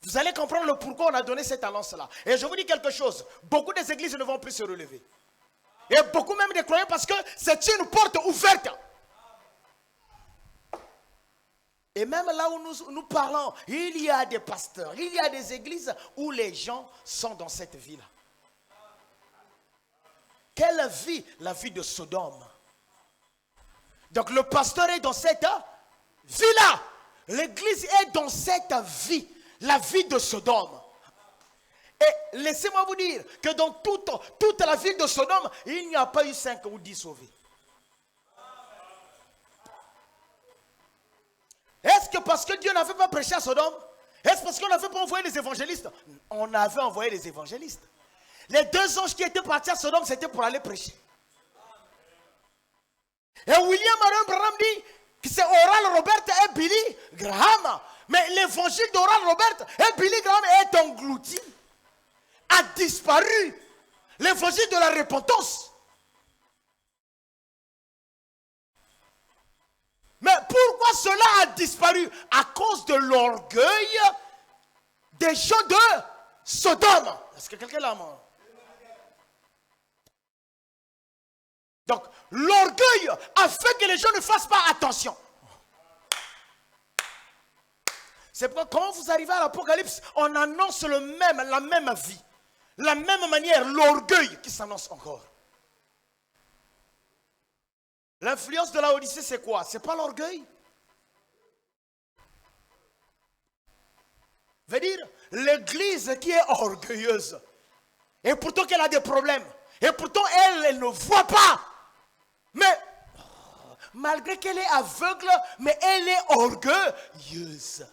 Vous allez comprendre le pourquoi on a donné cette annonce-là. Et je vous dis quelque chose. Beaucoup des églises ne vont plus se relever. Et beaucoup même des croyants parce que c'est une porte ouverte. Et même là où nous parlons, il y a des pasteurs, il y a des églises où les gens sont dans cette vie-là. Quelle vie? La vie de Sodome. Donc le pasteur est dans cette vie-là. L'église est dans cette vie. La vie de Sodome. Et laissez-moi vous dire que dans toute la ville de Sodome, il n'y a pas eu 5 ou 10 sauvés. Est-ce que parce que Dieu n'avait pas prêché à Sodome? Est-ce parce qu'on n'avait pas envoyé les évangélistes? On avait envoyé les évangélistes. Les 2 anges qui étaient partis à Sodome, c'était pour aller prêcher. Et William Marion Branham dit que c'est Oral Robert et Billy Graham. Mais l'évangile d'Oral Robert et Billy Graham est englouti, a disparu. L'évangile de la repentance. Mais pourquoi cela a disparu? À cause de l'orgueil des gens de Sodome. Est-ce que quelqu'un l'a mort? Donc, l'orgueil a fait que les gens ne fassent pas attention. C'est pourquoi quand vous arrivez à l'Apocalypse, on annonce la même vie. La même manière, l'orgueil qui s'annonce encore. L'influence de la Odyssée, c'est quoi? C'est pas l'orgueil. Veut dire, l'église qui est orgueilleuse, et pourtant qu'elle a des problèmes, et pourtant elle ne voit pas. Mais, malgré qu'elle est aveugle, mais elle est orgueilleuse.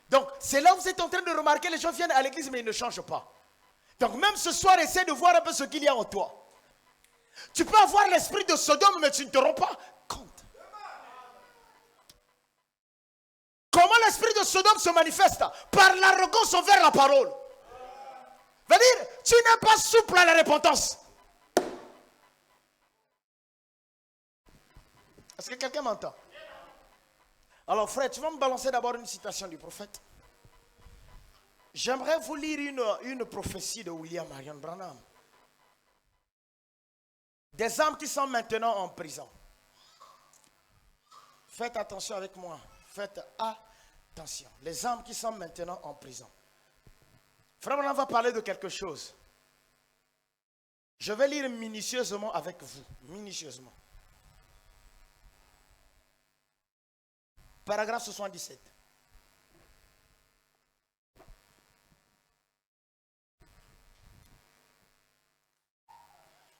Donc, c'est là où vous êtes en train de remarquer, les gens viennent à l'église, mais ils ne changent pas. Donc, même ce soir, essaie de voir un peu ce qu'il y a en toi. Tu peux avoir l'esprit de Sodome, mais tu ne te rends pas compte. Comment l'esprit de Sodome se manifeste? Par l'arrogance envers la parole. Veut dire, tu n'es pas souple à la repentance. Est-ce que quelqu'un m'entend? Alors frère, tu vas me balancer d'abord une citation du prophète. J'aimerais vous lire une prophétie de William Marion Branham. Des âmes qui sont maintenant en prison. Faites attention avec moi. Faites attention. Les âmes qui sont maintenant en prison. Frère Branham va parler de quelque chose. Je vais lire minutieusement avec vous. Minutieusement. Paragraphe 77.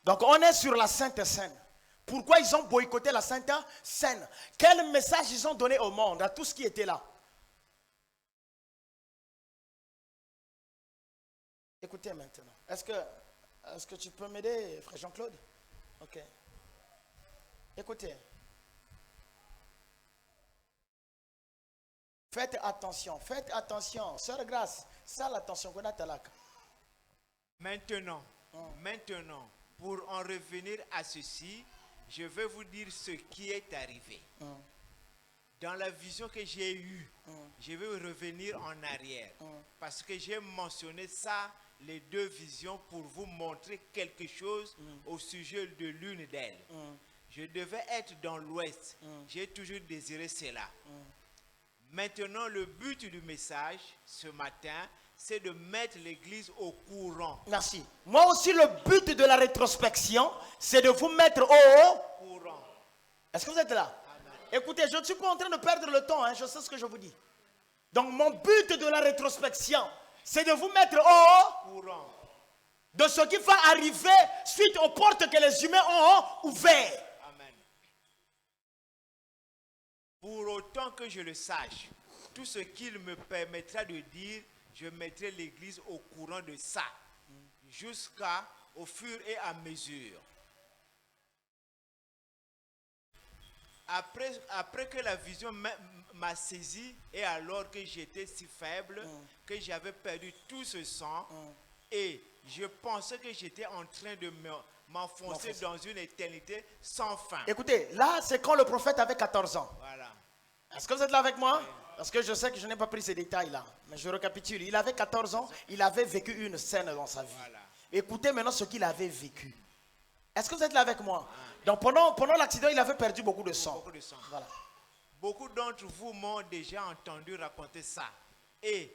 Donc on est sur la Sainte Seine. Pourquoi ils ont boycotté la Sainte Seine? Quel message ils ont donné au monde, à tous qui étaient là? Écoutez maintenant. Est-ce que tu peux m'aider, frère Jean-Claude? Ok. Écoutez. Faites attention, faites attention. Sœur Grâce, ça l'attention. Maintenant, pour en revenir à ceci, je vais vous dire ce qui est arrivé. Dans la vision que j'ai eue, je vais revenir en arrière. Parce que j'ai mentionné ça, les deux visions, pour vous montrer quelque chose au sujet de l'une d'elles. Je devais être dans l'ouest. J'ai toujours désiré cela. Maintenant, le but du message ce matin, c'est de mettre l'église au courant. Merci. Moi aussi, le but de la rétrospection, c'est de vous mettre au courant. Est-ce que vous êtes là? Amen. Écoutez, je ne suis pas en train de perdre le temps, je sais ce que je vous dis. Donc, mon but de la rétrospection, c'est de vous mettre au courant de ce qui va arriver suite aux portes que les humains ont ouvertes. Amen. Pour autant que je le sache, tout ce qu'il me permettra de dire, je mettrai l'église au courant de ça, jusqu'au fur et à mesure. Après que la vision m'a saisi, et alors que j'étais si faible, que j'avais perdu tout ce sang, et je pensais que j'étais en train de m'enfoncer dans une éternité sans fin. Écoutez, là, c'est quand le prophète avait 14 ans. Voilà. Est-ce que vous êtes là avec moi? Oui. Parce que je sais que je n'ai pas pris ces détails-là. Mais je récapitule. Il avait 14 ans, il avait vécu une scène dans sa vie. Voilà. Écoutez maintenant ce qu'il avait vécu. Est-ce que vous êtes là avec moi? Donc pendant l'accident, il avait perdu beaucoup de sang. Beaucoup de sang. Voilà. Beaucoup d'entre vous m'ont déjà entendu raconter ça. Et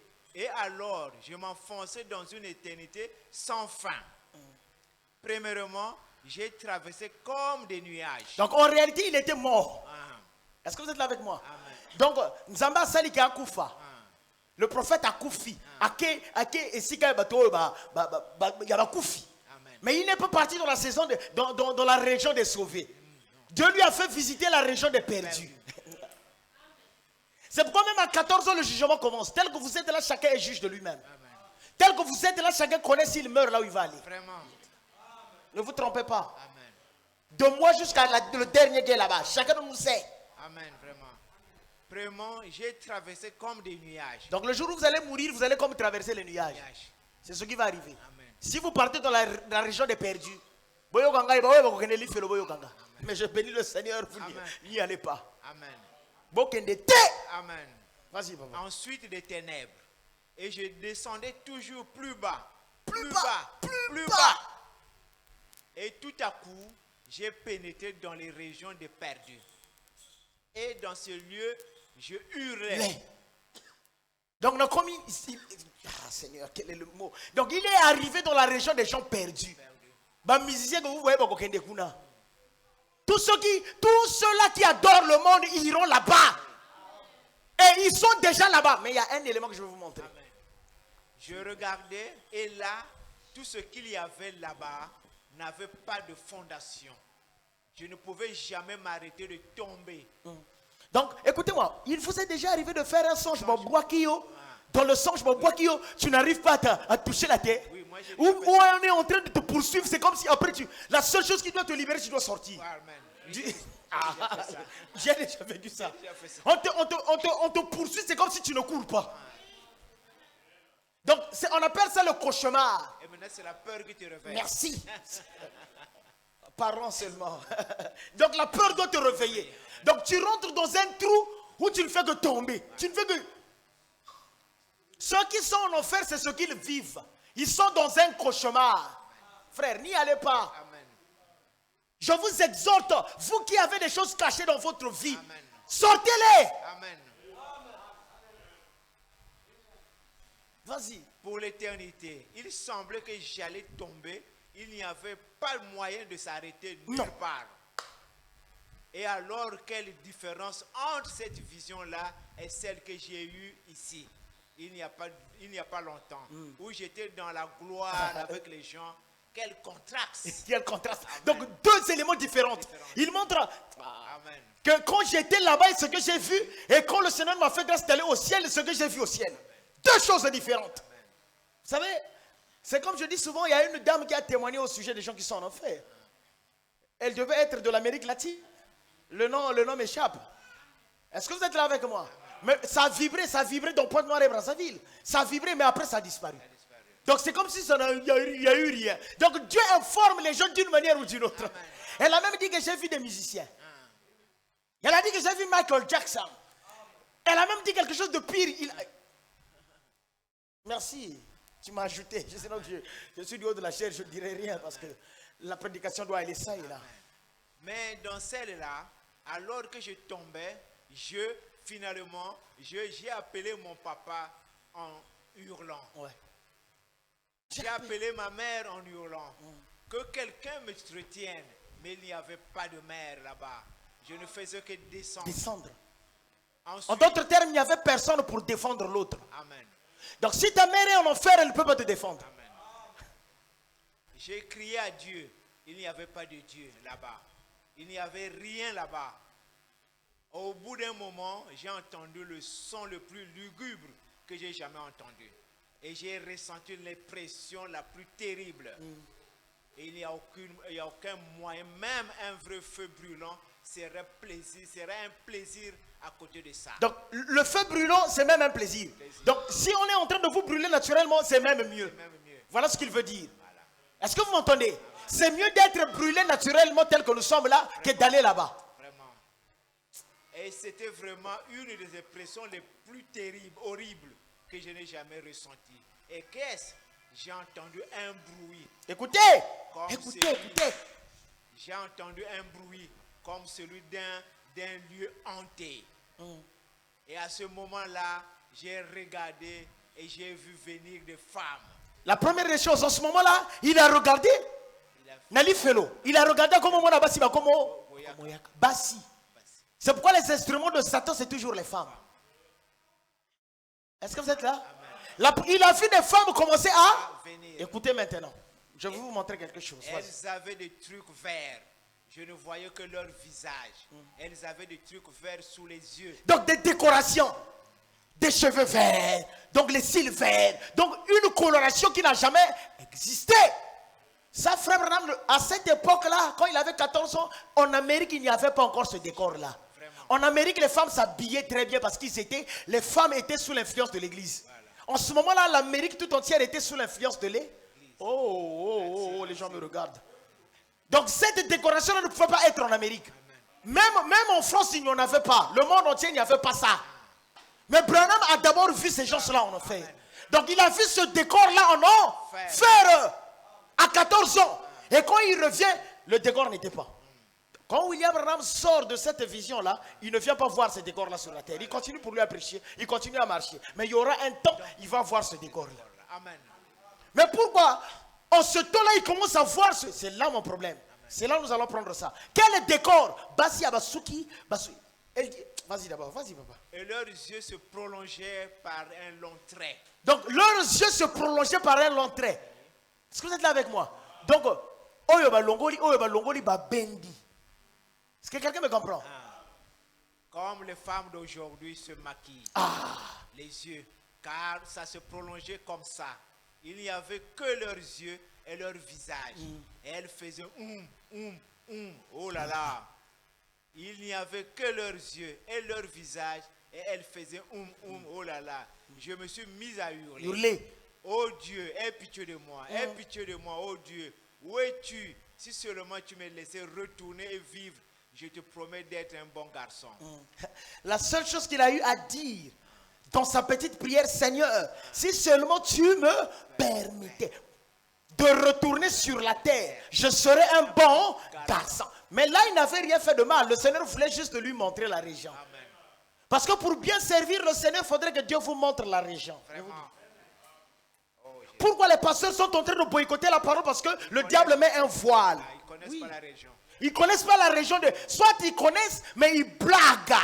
alors, je m'enfonçais dans une éternité sans fin. Premièrement, j'ai traversé comme des nuages. Donc en réalité, il était mort. Est-ce que vous êtes là avec moi? Amen. Donc, Nzamba Saliki Akoufa. Le prophète a Koufi. Mais il n'est pas parti dans la saison dans la région des sauvés. Dieu lui a fait visiter la région des perdus. C'est pourquoi même à 14 ans le jugement commence. Tel que vous êtes là, chacun est juge de lui-même. Tel que vous êtes là, chacun connaît s'il meurt là où il va aller. Vraiment. Ne vous trompez pas. Amen. De moi jusqu'à le dernier gars là-bas, chacun de nous sait. Amen, vraiment. Vraiment, j'ai traversé comme des nuages. Donc le jour où vous allez mourir, vous allez comme traverser les nuages. C'est ce qui va arriver. Amen. Si vous partez dans la région des perdus, mais je bénis le Seigneur, vous n'y allez pas. Amen. Amen. Vas-y, papa. Ensuite des ténèbres. Et je descendais toujours plus bas. Plus bas. Et tout à coup, j'ai pénétré dans les régions des perdus. Et dans ce lieu, je hurlais. Donc, Seigneur, quel est le mot? Donc, il est arrivé dans la région des gens perdus. Musiciens que vous voyez, tous ceux-là qui adorent le monde, ils iront là-bas. Et ils sont déjà là-bas. Mais il y a un élément que je vais vous montrer. Amen. Je regardais et là, tout ce qu'il y avait là-bas n'avait pas de fondation. Je ne pouvais jamais m'arrêter de tomber. Donc, écoutez-moi, il vous est déjà arrivé de faire un songe dans le songe tu n'arrives pas à toucher la terre. Oui, moi, où on est en train de te poursuivre, c'est comme si après la seule chose qui doit te libérer, tu dois sortir. Amen. J'ai déjà vécu ça. On te poursuit, c'est comme si tu ne cours pas. Donc, on appelle ça le cauchemar. Et maintenant, c'est la peur qui te réveille. Merci. Parlons seulement. Donc, la peur doit te réveiller. Donc, tu rentres dans un trou où tu ne fais que tomber. Tu ne fais que... Ceux qui sont en enfer, c'est ce qu'ils vivent. Ils sont dans un cauchemar. Frère, n'y allez pas. Amen. Je vous exhorte, vous qui avez des choses cachées dans votre vie, Amen. Sortez-les. Amen. Vas-y. Pour l'éternité, il semblait que j'allais tomber. Il n'y avait pas moyen de s'arrêter nulle part. Et alors, quelle différence entre cette vision-là et celle que j'ai eue ici? Il n'y a pas longtemps, où j'étais dans la gloire avec les gens. Quel contraste! Quel contraste! Amen. Donc, deux éléments différents. Il montre que quand j'étais là-bas, ce que j'ai vu, et quand le Seigneur m'a fait grâce d'aller au ciel, ce que j'ai vu au ciel. Deux choses différentes. Amen. Vous savez, c'est comme je dis souvent, il y a une dame qui a témoigné au sujet des gens qui sont en enfer. Elle devait être de l'Amérique latine. Le nom m'échappe. Est-ce que vous êtes là avec moi? Mais ça a vibré dans Pointe-Noire et Brazzaville. Ça a vibré, mais après ça a disparu. Donc c'est comme si il n'y a eu rien. Donc Dieu informe les gens d'une manière ou d'une autre. Amen. Elle a même dit que j'ai vu des musiciens. Elle a dit que j'ai vu Michael Jackson. Elle a même dit quelque chose de pire. Merci, tu m'as ajouté. Sinon, je suis du haut de la chair, je ne dirai rien parce que la prédication doit aller ça et là. Mais dans celle-là, alors que je tombais, finalement, j'ai appelé mon papa en hurlant. Ouais. J'ai appelé ma mère en hurlant. Que quelqu'un me retienne. Mais il n'y avait pas de mère là-bas. Je ne faisais que descendre. Ensuite, en d'autres termes, il n'y avait personne pour défendre l'autre. Amen. Donc si ta mère est en enfer, elle ne peut pas te défendre. Amen. J'ai crié à Dieu. Il n'y avait pas de Dieu là-bas. Il n'y avait rien là-bas. Au bout d'un moment, j'ai entendu le son le plus lugubre que j'ai jamais entendu. Et j'ai ressenti l'impression la plus terrible. Et il n'y a aucun moyen, même un vrai feu brûlant serait un plaisir à côté de ça. Donc le feu brûlant, c'est même un plaisir. Donc si on est en train de vous brûler naturellement, c'est même mieux. Voilà ce qu'il veut dire. Voilà. Est-ce que vous m'entendez? C'est mieux d'être brûlé naturellement tel que nous sommes là que d'aller là-bas. Vraiment. Et c'était vraiment une des impressions les plus terribles, horribles que je n'ai jamais ressenties. Et qu'est-ce? J'ai entendu un bruit. Écoutez, écoutez. J'ai entendu un bruit comme celui d'un lieu hanté. Et à ce moment-là, j'ai regardé et j'ai vu venir des femmes. La première des choses, en ce moment-là, il a regardé. Nali Felo. Il a regardé comment on a bassi, comment bassi. C'est pourquoi les instruments de Satan, c'est toujours les femmes. Est-ce que vous êtes là? Il a vu des femmes commencer à venir. Écoutez maintenant. Je vais vous montrer quelque chose. Elles avaient des trucs verts. Je ne voyais que leur visage. Elles avaient des trucs verts sous les yeux. Donc des décorations. Des cheveux verts. Donc les cils verts. Donc une coloration qui n'a jamais existé. Ça, frère Branham, à cette époque-là, quand il avait 14 ans, en Amérique, il n'y avait pas encore ce décor-là. En Amérique, les femmes s'habillaient très bien parce les femmes étaient sous l'influence de l'église. Voilà. En ce moment-là, l'Amérique tout entière était sous l'influence de l'église. Oh, les gens me regardent. Donc cette décoration-là ne pouvait pas être en Amérique. Même en France, il n'y en avait pas. Le monde entier, il n'y avait pas ça. Mais Branham a d'abord vu ces gens-là en enfer. Donc il a vu ce décor-là en enfer à 14 ans. Et quand il revient, le décor n'était pas. Quand William Branham sort de cette vision-là, il ne vient pas voir ce décor-là sur la terre. Il continue pour lui à prêcher, il continue à marcher. Mais il y aura un temps, il va voir ce décor-là. Amen. Mais pourquoi en ce temps-là, il commence à voir ce... C'est là mon problème. C'est là où nous allons prendre ça. Quel est le décor? Basi Abasuki. Vas-y d'abord, vas-y papa. Et leurs yeux se prolongeaient par un long trait. Donc leurs yeux se prolongeaient par un long trait. Est-ce que vous êtes là avec moi? Donc, Oyoba Longoli Bendi. Est-ce que quelqu'un me comprend? Comme les femmes d'aujourd'hui se maquillent. Les yeux. Car ça se prolongeait comme ça. Il n'y avait que leurs yeux et leur visage. Et elles faisaient oh là là. Il n'y avait que leurs yeux et leur visage. Et elles faisaient oh là là. Je me suis mise à hurler. Oh Dieu, aie pitié de moi. Aie pitié de moi, oh Dieu. Où es-tu? Si seulement tu me laissais retourner et vivre, je te promets d'être un bon garçon. La seule chose qu'il a eu à dire dans sa petite prière, Seigneur, si seulement tu me permettais de retourner sur la terre, je serais un bon garçon. Mais là, il n'avait rien fait de mal. Le Seigneur voulait juste lui montrer la région. Amen. Parce que pour bien servir le Seigneur, il faudrait que Dieu vous montre la région. Vraiment. Pourquoi les pasteurs sont en train de boycotter la parole? Parce que le diable met un voile. Ils ne connaissent pas la région. Ils ne connaissent pas la région de... Soit ils connaissent, mais ils blaguent.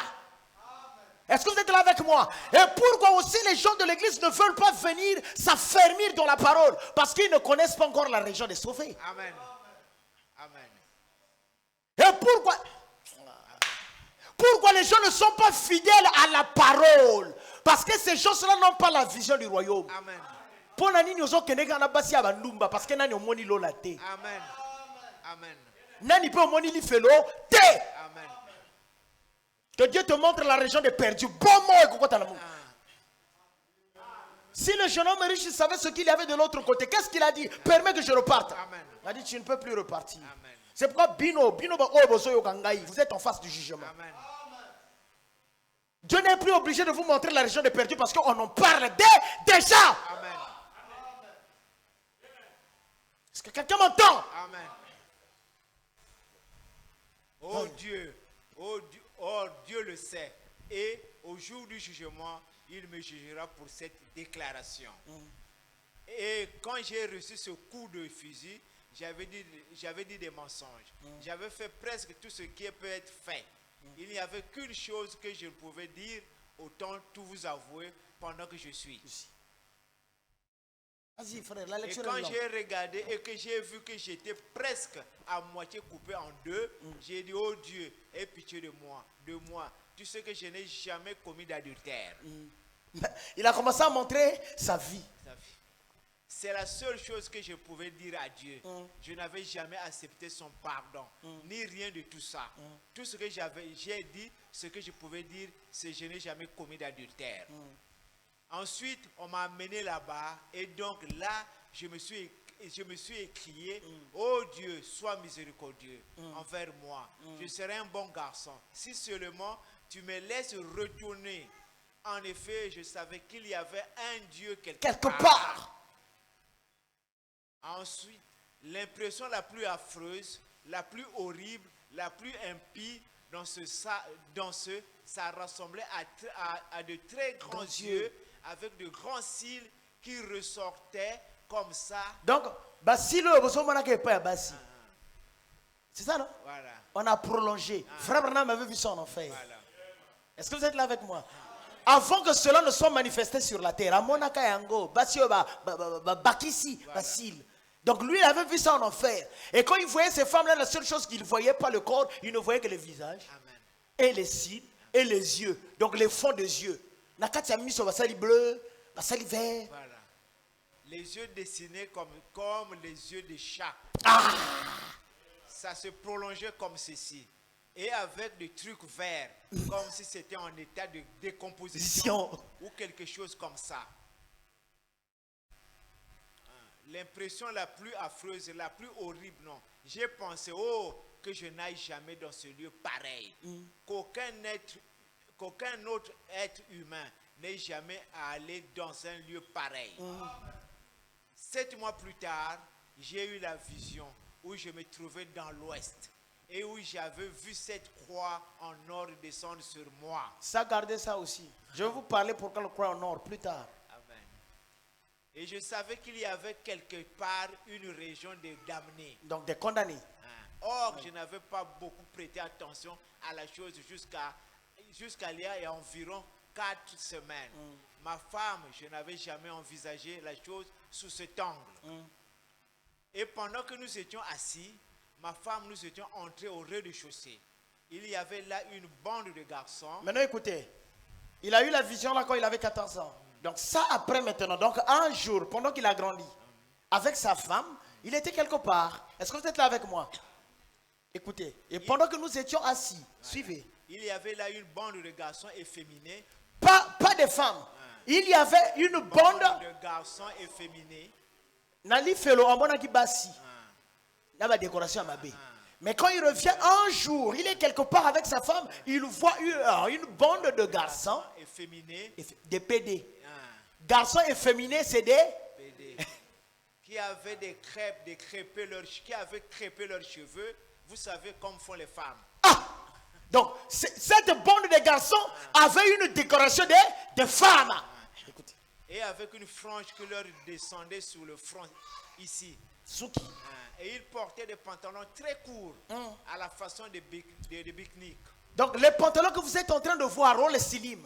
Est-ce que vous êtes là avec moi? Et pourquoi aussi les gens de l'église ne veulent pas venir s'affermir dans la parole? Parce qu'ils ne connaissent pas encore la région des sauvés. Amen. Amen. Et pourquoi les gens ne sont pas fidèles à la parole? Parce que ces gens-là n'ont pas la vision du royaume. Amen. Pour nani nyozo kenega na basi abandumba parce que nani omoni lola te. Amen. Amen. Nani pe omoni li felo te. Amen. Que Dieu te montre la région des perdus. Bon mot et coco talamu. Si le jeune homme riche savait ce qu'il y avait de l'autre côté, qu'est-ce qu'il a dit? Permets que je reparte. Amen. Il a dit, tu ne peux plus repartir. Amen. C'est pourquoi vous êtes en face du jugement. Amen. Dieu n'est plus obligé de vous montrer la région des perdus parce qu'on en parle déjà. Amen. Est-ce que quelqu'un m'entend? Amen. Oh Dieu, Dieu le sait. Et au jour du jugement, il me jugera pour cette déclaration. Et quand j'ai reçu ce coup de fusil, j'avais dit des mensonges. J'avais fait presque tout ce qui peut être fait. Il n'y avait qu'une chose que je pouvais dire, autant tout vous avouer pendant que je suis. Vas-y frère, la Et lecture quand est longue. j'ai regardé et que j'ai vu que j'étais presque à moitié coupé en deux, j'ai dit, oh Dieu, aie pitié de moi. Tu sais que je n'ai jamais commis d'adultère. Il a commencé à montrer sa vie. C'est la seule chose que je pouvais dire à Dieu. Je n'avais jamais accepté son pardon, ni rien de tout ça. Tout ce que j'ai dit, ce que je pouvais dire, c'est que je n'ai jamais commis d'adultère. Ensuite, on m'a amené là-bas et donc là, je me suis écrié, oh Dieu, sois miséricordieux envers moi. Je serai un bon garçon. Si seulement tu me laisses retourner. En effet, je savais qu'il y avait un Dieu quelque part. Ensuite, l'impression la plus affreuse, la plus horrible, la plus impie ça ressemblait à de très grands yeux avec de grands cils qui ressortaient comme ça. Donc, c'est ça, non? Voilà. On a prolongé. Frère Branham avait vu ça en enfer. Voilà. Est-ce que vous êtes là avec moi? Avant que cela ne soit manifesté sur la terre, donc lui, il avait vu ça en enfer. Et quand il voyait ces femmes-là, la seule chose qu'il ne voyait pas le corps, il ne voyait que le visage. Amen. Et les cils, et les yeux. Donc les fonds des yeux. Nakati a mis sur basali bleu, basali vert. Voilà. Les yeux dessinés comme les yeux des chats. Ça se prolongeait comme ceci. Et avec des trucs verts, comme si c'était en état de décomposition ou quelque chose comme ça. L'impression la plus affreuse, la plus horrible, non. J'ai pensé, que je n'aille jamais dans ce lieu pareil. Qu'aucun autre être humain n'ait jamais à aller dans un lieu pareil. 7 mois plus tard, j'ai eu la vision où je me trouvais dans l'ouest et où j'avais vu cette croix en or descendre sur moi. Ça, gardez ça aussi. Je vais vous parler pourquoi la croix en or plus tard. Amen. Et je savais qu'il y avait quelque part une région des damnés. Donc des condamnés. Or, je n'avais pas beaucoup prêté attention à la chose jusqu'à il y a environ 4 semaines. Ma femme, je n'avais jamais envisagé la chose sous cet angle. Et pendant que nous étions assis, ma femme, nous étions entrés au rez-de-chaussée. Il y avait là une bande de garçons. Maintenant écoutez, il a eu la vision là quand il avait 14 ans. Donc ça après maintenant, donc un jour, pendant qu'il a grandi, avec sa femme, il était quelque part. Est-ce que vous êtes là avec moi? Écoutez, et pendant que nous étions assis, suivez. Il y avait là une bande de garçons efféminés. Pas de femmes. Il y avait une bande de garçons efféminés. Nali Felo Ambona Kibasi. Là, la décoration à ma baie. Mais quand il revient un jour, il est quelque part avec sa femme, il voit une bande de garçons efféminés. Des PD. Garçons efféminés, c'est des PD. Qui avaient qui avaient crêpé leurs cheveux. Vous savez comme font les femmes. Donc, cette bande de garçons avait une décoration de femmes. Écoutez. Et avec une frange qui leur descendait sur le front, ici. Souki. Et ils portaient des pantalons très courts, à la façon de pique-nique. Donc, les pantalons que vous êtes en train de voir, les silim.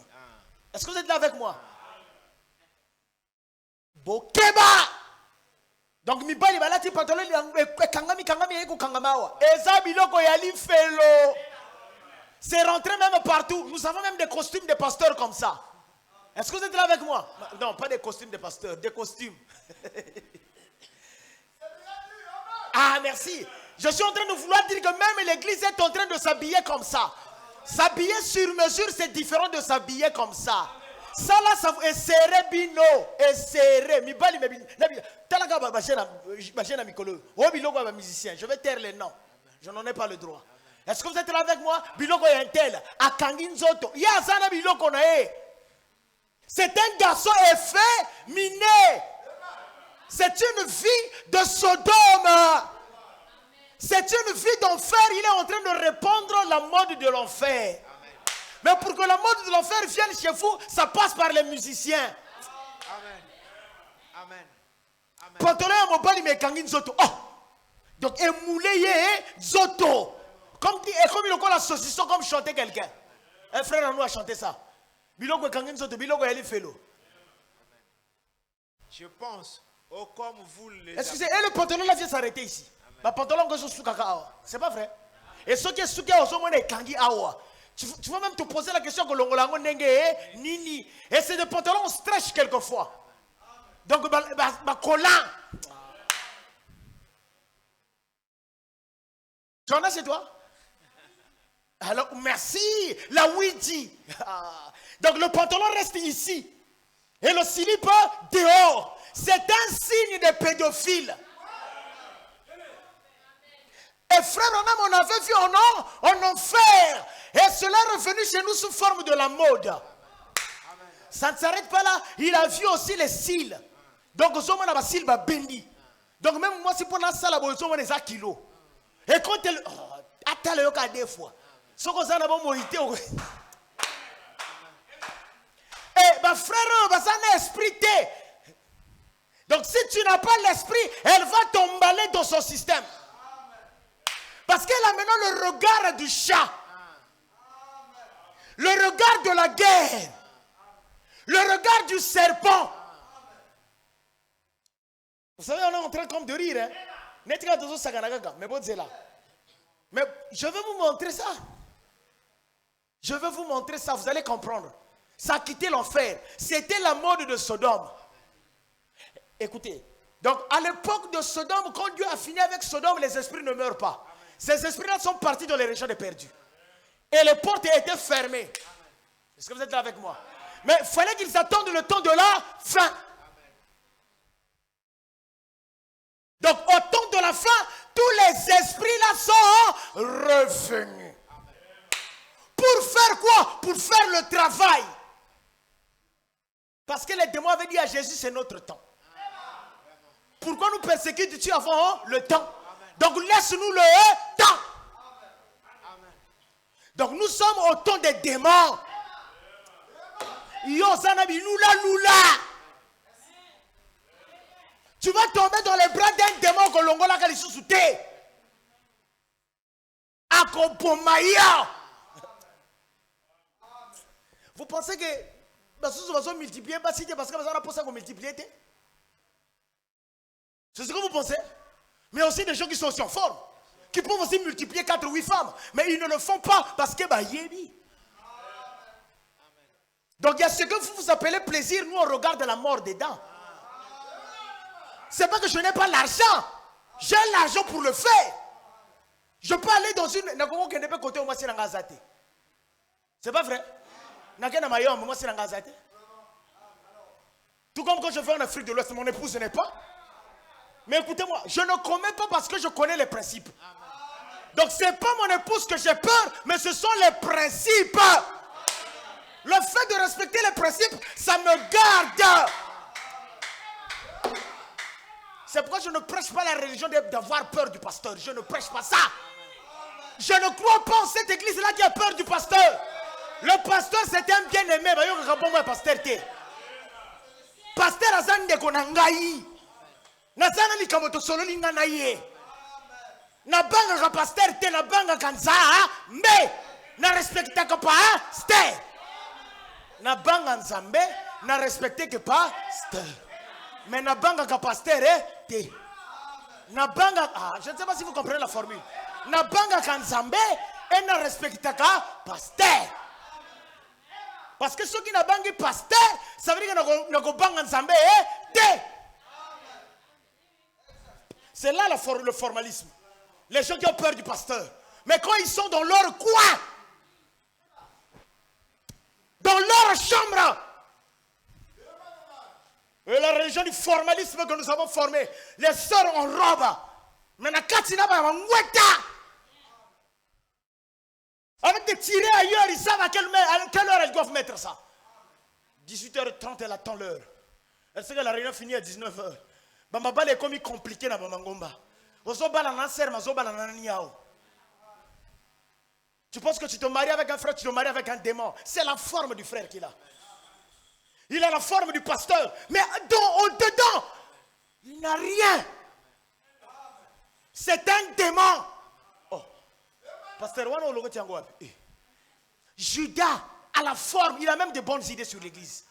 Est-ce que vous êtes là avec moi? Bokeba! Donc, mi bali balati pantalon kangami eko kangamawa. Eza biloko yali felo. C'est rentré même partout. Nous avons même des costumes de pasteurs comme ça. Est-ce que vous êtes là avec moi? Non, pas des costumes de pasteurs, des costumes. Merci. Je suis en train de vouloir dire que même l'église est en train de s'habiller comme ça. S'habiller sur mesure, c'est différent de s'habiller comme ça. Ça là, ça vous serré bino, serré. Mi bali me talaga bachena mikolo. Oh biloko ba musicien. Je vais taire les noms. Je n'en ai pas le droit. Est-ce que vous êtes là avec moi? Biloko ya tel, akangi nzoto. Ya sana biloko na e. C'est un garçon efféminé. C'est une vie de Sodome. C'est une vie d'enfer. Il est en train de répandre la mode de l'enfer. Mais pour que la mode de l'enfer vienne chez vous, ça passe par les musiciens. Amen. Amen. Amen. Pantalon à mobile, mais kangi nzoto. Oh! Donc, émoulé zoto. Comme il a la saucisson, comme chanter quelqu'un. Un frère à nous a chanté ça. Biloko kangi nzoto, biloko yali felo. Je pense, comme vous les. Excusez, et le pantalon là vient s'arrêter ici. Le pantalon que je suis kaka. C'est pas vrai. Et ce qui est souké au sommet est kangi awa. Tu vas même te poser la question que l'ongolango nenge nini. Et c'est des pantalons stretch quelquefois. Donc, collant. Tu en as chez toi? Alors, merci. La Ouija. Donc, le pantalon reste ici. Et le slip dehors. C'est un signe de pédophile. Et frère, on avait vu en enfer. Et cela est revenu chez nous sous forme de la mode. Ça ne s'arrête pas là. Il a vu aussi les cils. Donc, on a cils bendi. Donc, même moi, si pour la salle, on a des kilos. Et quand elle. Attends, le cas des fois. Ce qu'on a morité. Et ma frère, ça n'a esprit. Donc, si tu n'as pas l'esprit, elle va t'emballer dans son système. Parce qu'elle a maintenant le regard du chat. Le regard de la guerre. Le regard du serpent. Vous savez, on est en train comme de rire. Mais bon, c'est là. Mais je vais vous montrer ça. Je vais vous montrer ça. Vous allez comprendre. Ça a quitté l'enfer. C'était la mode de Sodome. Écoutez. Donc, à l'époque de Sodome, quand Dieu a fini avec Sodome, les esprits ne meurent pas. Ces esprits-là sont partis dans les régions des perdus. Et les portes étaient fermées. Est-ce que vous êtes là avec moi? Mais il fallait qu'ils attendent le temps de la fin. Donc, au temps de la fin, tous les esprits-là sont revenus. Pour faire quoi? Pour faire le travail. Parce que les démons avaient dit à Jésus, c'est notre temps. Pourquoi nous persécutes-tu avant le temps? Donc, laisse-nous le temps. Donc, nous sommes au temps des démons. Yo, Zanabi, lula. Tu vas tomber dans les bras d'un démon que l'ongola kali sous-souté. Akopomaya. Vous pensez que nous allons multiplier parce que nous allons penser qu'on multiplie? C'est ce que vous pensez? Mais aussi des gens qui sont aussi en forme, qui peuvent aussi multiplier 4 ou 8 femmes. Mais ils ne le font pas parce que yébi. Donc il y a ce que vous appelez plaisir, nous on regarde la mort dedans. C'est pas que je n'ai pas l'argent. J'ai l'argent pour le faire. Je peux aller dans une... C'est pas vrai? Tout comme quand je vais en Afrique de l'Ouest, mon épouse n'est pas. Mais écoutez-moi, je ne commets pas parce que je connais les principes. Donc ce n'est pas mon épouse que j'ai peur, mais ce sont les principes. Le fait de respecter les principes, ça me garde. C'est pourquoi je ne prêche pas la religion d'avoir peur du pasteur. Je ne prêche pas ça. Je ne crois pas en cette église-là qui a peur du pasteur. Le pasteur, c'est un bien-aimé. Pasteur Azan de Konangaï. Nazana ni kamoto solo linga na ye. Na banga ka pasteur te na banga kanza mais na respecta ka pasteur. Na banga nzambe na respecte que pasteur. Mais na banga ka pasteur te. Na banga je ne sais pas si vous comprenez la formule. Na banga ka nzambe et na respecta ka pasteur. Parce que ceux qui na bangi pasteur, ça veut dire que na ko banga nzambe te. C'est là le formalisme. Les gens qui ont peur du pasteur. Mais quand ils sont dans leur coin, la chambre. Et la religion du formalisme que nous avons formé, les sœurs en robe. Maintenant, Katina va avec des tirés ailleurs, ils savent à quelle heure elles doivent mettre ça. 18h30, elle attend l'heure. Elle sait que la réunion finit à 19h. Bamba est comme compliqué dans Bamangomba. Tu penses que tu te maries avec un frère, tu te maries avec un démon. C'est la forme du frère qu'il a. Il a la forme du pasteur. Mais au-dedans, il n'a rien. C'est un démon. Oh. Pasteur Judas a la forme. Il a même de bonnes idées sur l'église.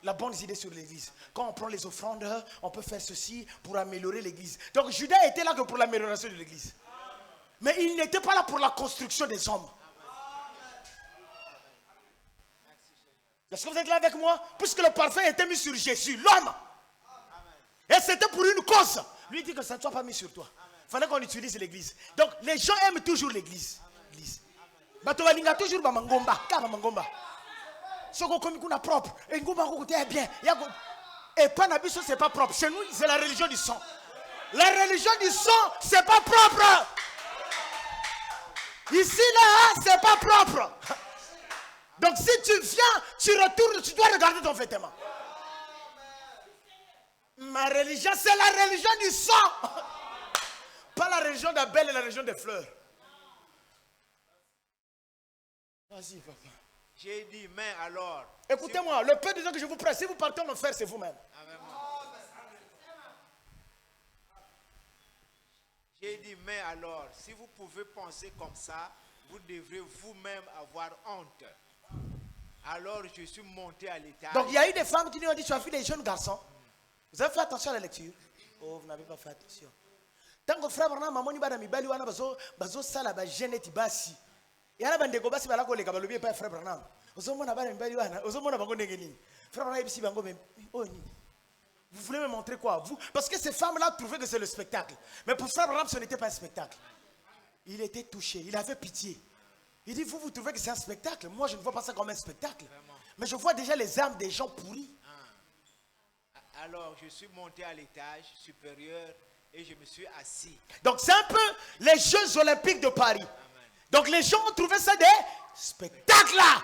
La bonne idée sur l'église. Quand on prend les offrandes, on peut faire ceci pour améliorer l'église. Donc Judas était là que pour l'amélioration de l'église. Mais il n'était pas là pour la construction des hommes. Est-ce que vous êtes là avec moi? Puisque le parfum était mis sur Jésus, l'homme. Et c'était pour une cause. Lui dit que ça ne soit pas mis sur toi. Il fallait qu'on utilise l'église. Donc les gens aiment toujours l'église. Batovalinga toujours Bamangomba. Kabamangomba. Soko komi kuna propre. Et ngomba kokote bien. Et Panabiso c'est pas propre. Chez nous c'est la religion du sang. La religion du sang c'est pas propre. Ici là c'est pas propre. Donc si tu viens, tu retournes, tu dois regarder ton vêtement. Ma religion, c'est la religion du sang. Pas la religion d'Abel et la religion des fleurs. Vas-y, papa. J'ai dit, mais alors... Écoutez-moi, le peu de temps que je vous presse, si vous partez en enfer, c'est vous-même. J'ai dit, mais alors, si vous pouvez penser comme ça, vous devrez vous-même avoir honte. Alors je suis monté à l'étage. Donc il y a eu des femmes qui nous ont dit, tu as vu des jeunes garçons. Vous avez fait attention à la lecture? Oh, vous n'avez pas fait attention. Tant que frère Branham mamoni bana mibali wana bazo sala ba geneti basi. Yana bande ko basi balako leka balobi pa frère Branham. Ozomona bana mibali wana, ozomona bango ndenge nini? Frère Branham bisi bango mais oh ni. Vous voulez me montrer quoi? Vous parce que ces femmes-là trouvaient que c'est le spectacle. Mais pour frère Branham ce n'était pas un spectacle. Il était touché, il avait pitié. Il dit, vous trouvez que c'est un spectacle? Moi, je ne vois pas ça comme un spectacle. Vraiment. Mais je vois déjà les âmes des gens pourris. Alors, je suis monté à l'étage supérieur et je me suis assis. Donc, c'est un peu les Jeux Olympiques de Paris. Amen. Donc, les gens ont trouvé ça des spectacles là.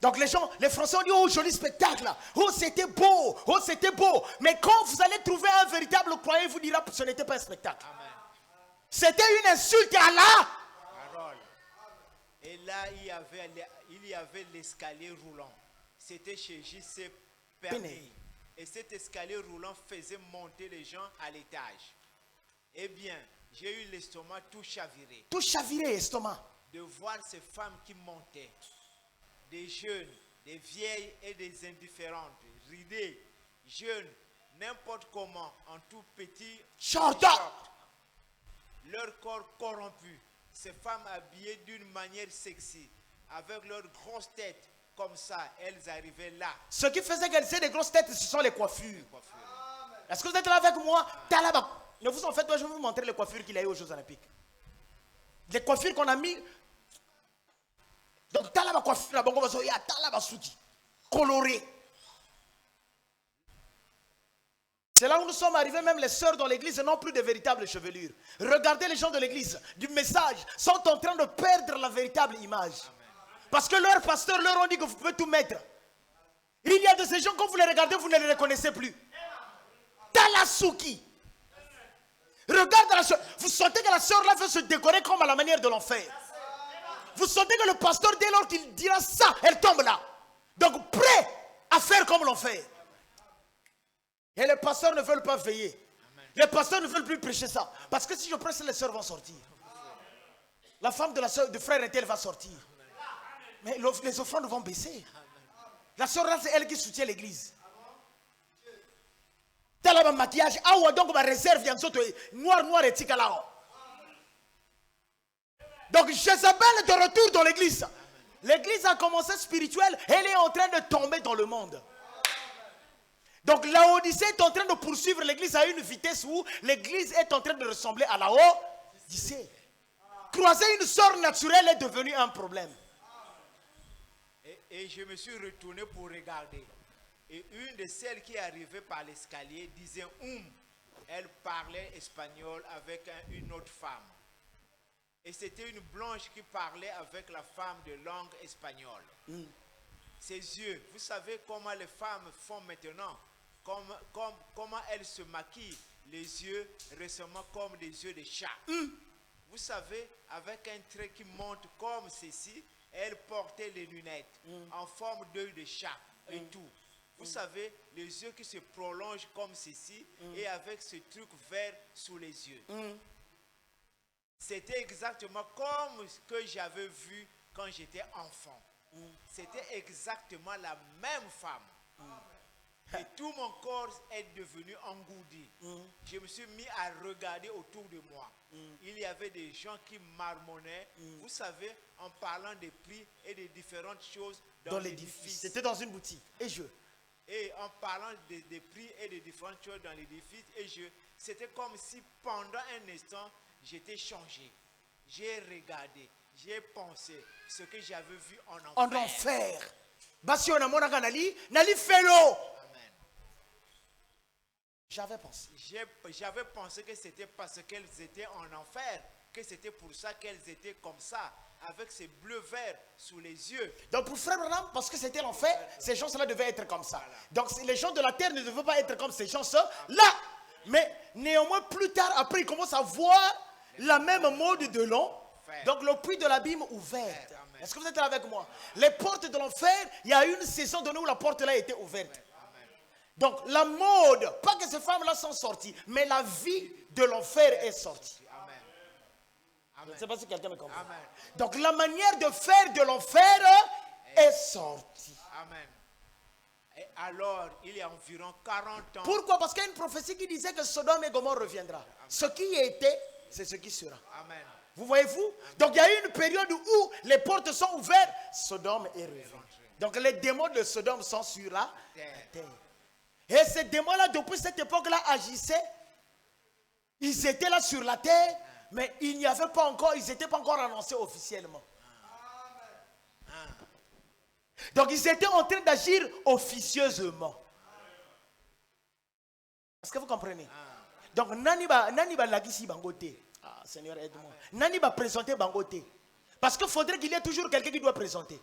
Donc, les Français ont dit, oh, joli spectacle là. Oh, c'était beau. Oh, c'était beau. Mais quand vous allez trouver un véritable croyant, il vous dira que ce n'était pas un spectacle. C'était une insulte à la parole. Et là, il y avait l'escalier roulant. C'était chez J.C. Pernet. Et cet escalier roulant faisait monter les gens à l'étage. Eh bien, j'ai eu l'estomac tout chaviré. Tout chaviré, estomac. De voir ces femmes qui montaient. Des jeunes, des vieilles et des indifférentes. Ridées, jeunes, n'importe comment, en tout petit short. Leur corps corrompu. Ces femmes habillées d'une manière sexy, avec leurs grosses têtes, comme ça, elles arrivaient là. Ce qui faisait qu'elles aient des grosses têtes, ce sont les coiffures. Est-ce que vous êtes là avec moi? Ne vous en faites pas, je vais vous montrer les coiffures qu'il a eu aux Jeux Olympiques. Les coiffures qu'on a mis. Donc, talaba coiffure, talaba souki, coloré. C'est là où nous sommes arrivés, même les sœurs dans l'église n'ont plus de véritables chevelures. Regardez les gens de l'église, du message, sont en train de perdre la véritable image. Parce que leurs pasteurs leur ont dit que vous pouvez tout mettre. Il y a de ces gens, quand vous les regardez, vous ne les reconnaissez plus. Talasuki. Regarde la sœur. Vous sentez que la sœur là veut se décorer comme à la manière de l'enfer. Vous sentez que le pasteur, dès lors qu'il dira ça, elle tombe là. Donc prêt à faire comme l'enfer. Et les pasteurs ne veulent pas veiller. Amen. Les pasteurs ne veulent plus prêcher ça. Parce que si je prêche, les sœurs vont sortir. La femme de la sœur, de frère elle va sortir. Mais les offrandes vont baisser. La sœur là, c'est elle qui soutient l'église. T'as là, maquillage. Ah ouais, donc ma réserve, il y a noir et tika là. Donc Jézabel est de retour dans l'église. L'église a commencé spirituelle. Elle est en train de tomber dans le monde. Donc l'Odyssée est en train de poursuivre l'église à une vitesse où l'église est en train de ressembler à la Odyssée. Croiser une sœur naturelle est devenu un problème. Et Et je me suis retourné pour regarder. Et une de celles qui est arrivée par l'escalier disait elle parlait espagnol avec une autre femme. Et c'était une blanche qui parlait avec la femme de langue espagnole. Ses yeux, vous savez comment les femmes font maintenant, comment elles se maquillent, les yeux récemment comme des yeux de chat. Vous savez, avec un trait qui monte comme ceci, elle portait les lunettes en forme d'œil de chat et tout. Vous savez, les yeux qui se prolongent comme ceci et avec ce truc vert sous les yeux. C'était exactement comme ce que j'avais vu quand j'étais enfant. C'était exactement la même femme. Et tout mon corps est devenu engourdi. Je me suis mis à regarder autour de moi. Il y avait des gens qui marmonnaient, vous savez, en parlant des prix et des différentes choses dans l'édifice. C'était dans une boutique. Et en parlant des prix et des différentes choses dans l'édifice, c'était comme si pendant un instant, j'étais changé. J'ai regardé, j'ai pensé ce que j'avais vu en enfer. En enfer. Basi on a mon nali felo. J'avais pensé. J'avais pensé que c'était parce qu'elles étaient en enfer, que c'était pour ça qu'elles étaient comme ça, avec ces bleus verts sous les yeux. Donc pour Frère Branham, parce que c'était l'enfer, ces gens-là devaient être comme ça. Donc les gens de la terre ne devaient pas être comme ces gens-là. Mais néanmoins, plus tard, après, ils commencent à voir la même mode de l'eau. Donc le puits de l'abîme ouverte. Est-ce que vous êtes là avec moi? Les portes de l'enfer, il y a une saison donnée où la porte là était ouverte. Donc la mode, pas que ces femmes-là sont sorties, mais la vie de l'enfer est sortie. Je ne sais pas si quelqu'un me comprend. Donc la manière de faire de l'enfer est sortie. Amen. Et alors, il y a environ 40 ans. Pourquoi? Parce qu'il y a une prophétie qui disait que Sodome et Gomorrhe reviendra. Ce qui était, c'est ce qui sera. Amen. Vous voyez-vous? Donc il y a eu une période où les portes sont ouvertes, Sodome est revenu. Donc les démons de Sodome sont sur la terre. Et ces démons-là, depuis cette époque-là, agissaient. Ils étaient là sur la terre, mais il n'y avait pas encore, ils n'étaient pas encore annoncés officiellement. Donc ils étaient en train d'agir officieusement. Est-ce que vous comprenez? Donc nani ba lagisi bangote. Ah Seigneur aide-moi. Nani ba présenter bangote. Parce qu'il faudrait qu'il y ait toujours quelqu'un qui doit présenter.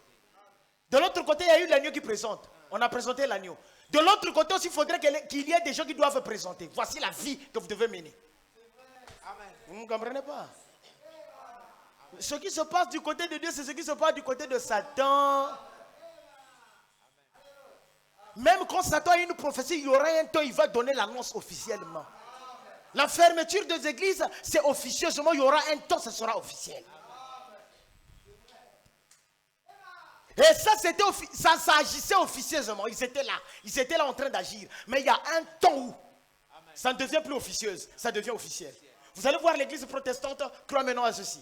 De l'autre côté, il y a eu l'agneau qui présente. On a présenté l'agneau. De l'autre côté aussi, il faudrait qu'il y ait des gens qui doivent présenter. Voici la vie que vous devez mener. Amen. Vous ne comprenez pas? Ce qui se passe du côté de Dieu, c'est ce qui se passe du côté de Satan. Même quand Satan a une prophétie, il y aura un temps, il va donner l'annonce officiellement. La fermeture des églises, c'est officieusement, il y aura un temps, ce sera officiel. Et ça, ça agissait officieusement. Ils étaient là en train d'agir. Mais il y a un temps où ça ne devient plus officieuse, ça devient officiel. Vous allez voir l'église protestante, croit maintenant à ceci.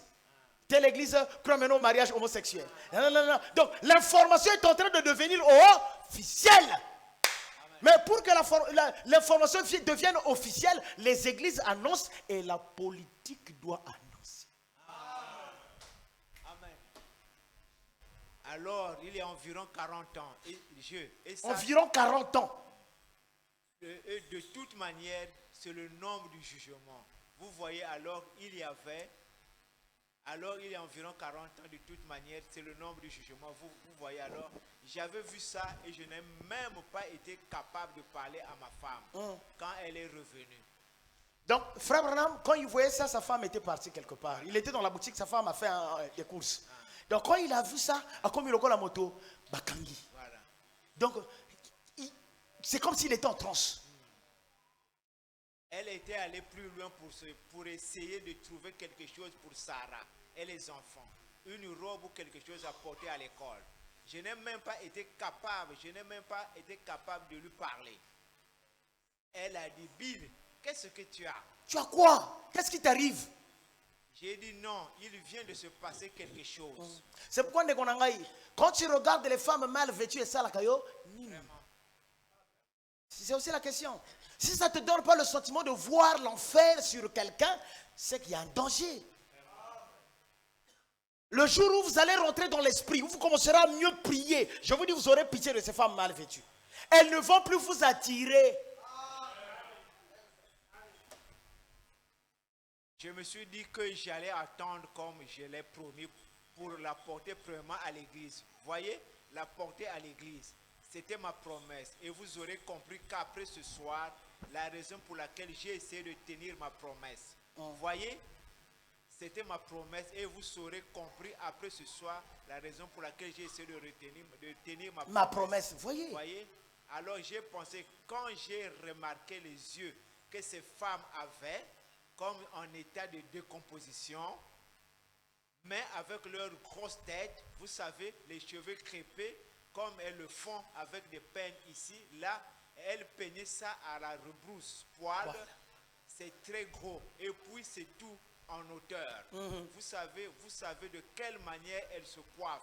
Telle église croit maintenant au mariage homosexuel. Non. Donc l'information est en train de devenir officielle. Mais pour que l'information devienne officielle, les églises annoncent et la politique doit annoncer. Amen. Alors, il y a environ 40 ans. Environ 40 ans. De toute manière, c'est le nombre du jugement. Vous voyez, alors, il y a environ 40 ans, de toute manière, c'est le nombre du jugement. Vous voyez, alors, j'avais vu ça et je n'ai même pas été capable de parler à ma femme quand elle est revenue. Donc, Frère Branham, quand il voyait ça, sa femme était partie quelque part. Il était dans la boutique, sa femme a fait des courses. Donc, quand il a vu ça, comme il a la moto, Bakangi. Voilà. Donc, c'est comme s'il était en transe. Elle était allée plus loin pour essayer de trouver quelque chose pour Sarah et les enfants. Une robe ou quelque chose à porter à l'école. Je n'ai même pas été capable de lui parler. Elle a dit, Bill, qu'est-ce que tu as? Tu as quoi? Qu'est-ce qui t'arrive? J'ai dit non, il vient de se passer quelque chose. C'est pourquoi quand tu regardes les femmes mal vêtues et ça, c'est aussi la question. Si ça ne te donne pas le sentiment de voir l'enfer sur quelqu'un, c'est qu'il y a un danger. Le jour où vous allez rentrer dans l'esprit, où vous commencerez à mieux prier, je vous dis, vous aurez pitié de ces femmes mal vêtues. Elles ne vont plus vous attirer. Je me suis dit que j'allais attendre comme je l'ai promis pour la porter premièrement à l'église. Voyez, la porter à l'église, c'était ma promesse. Et vous aurez compris qu'après ce soir, la raison pour laquelle j'ai essayé de tenir ma promesse. Voyez, c'était ma promesse et vous aurez compris après ce soir la raison pour laquelle j'ai essayé de tenir ma promesse. Voyez. Alors j'ai pensé, quand j'ai remarqué les yeux que ces femmes avaient, comme en état de décomposition, mais avec leur grosse tête, vous savez, les cheveux crépés, comme elles le font avec des peines ici, là, elles peignaient ça à la rebrousse poil. Voilà. C'est très gros et puis c'est tout en hauteur. Vous savez de quelle manière elles se coiffent.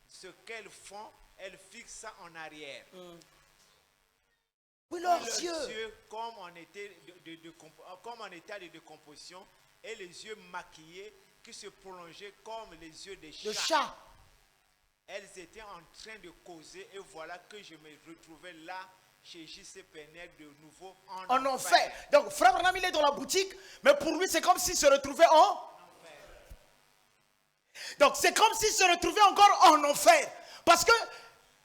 Ce qu'elles font, elles fixent ça en arrière. Oui, leurs yeux. Comme en état de décomposition, et les yeux maquillés qui se prolongeaient comme les yeux des chats. Elles étaient en train de causer et voilà que je me retrouvais là chez J.C. Penel de nouveau en enfer. Donc frère Branham, il est dans la boutique, mais pour lui c'est comme s'il se retrouvait en enfer. Donc c'est comme s'il se retrouvait encore en enfer. Parce que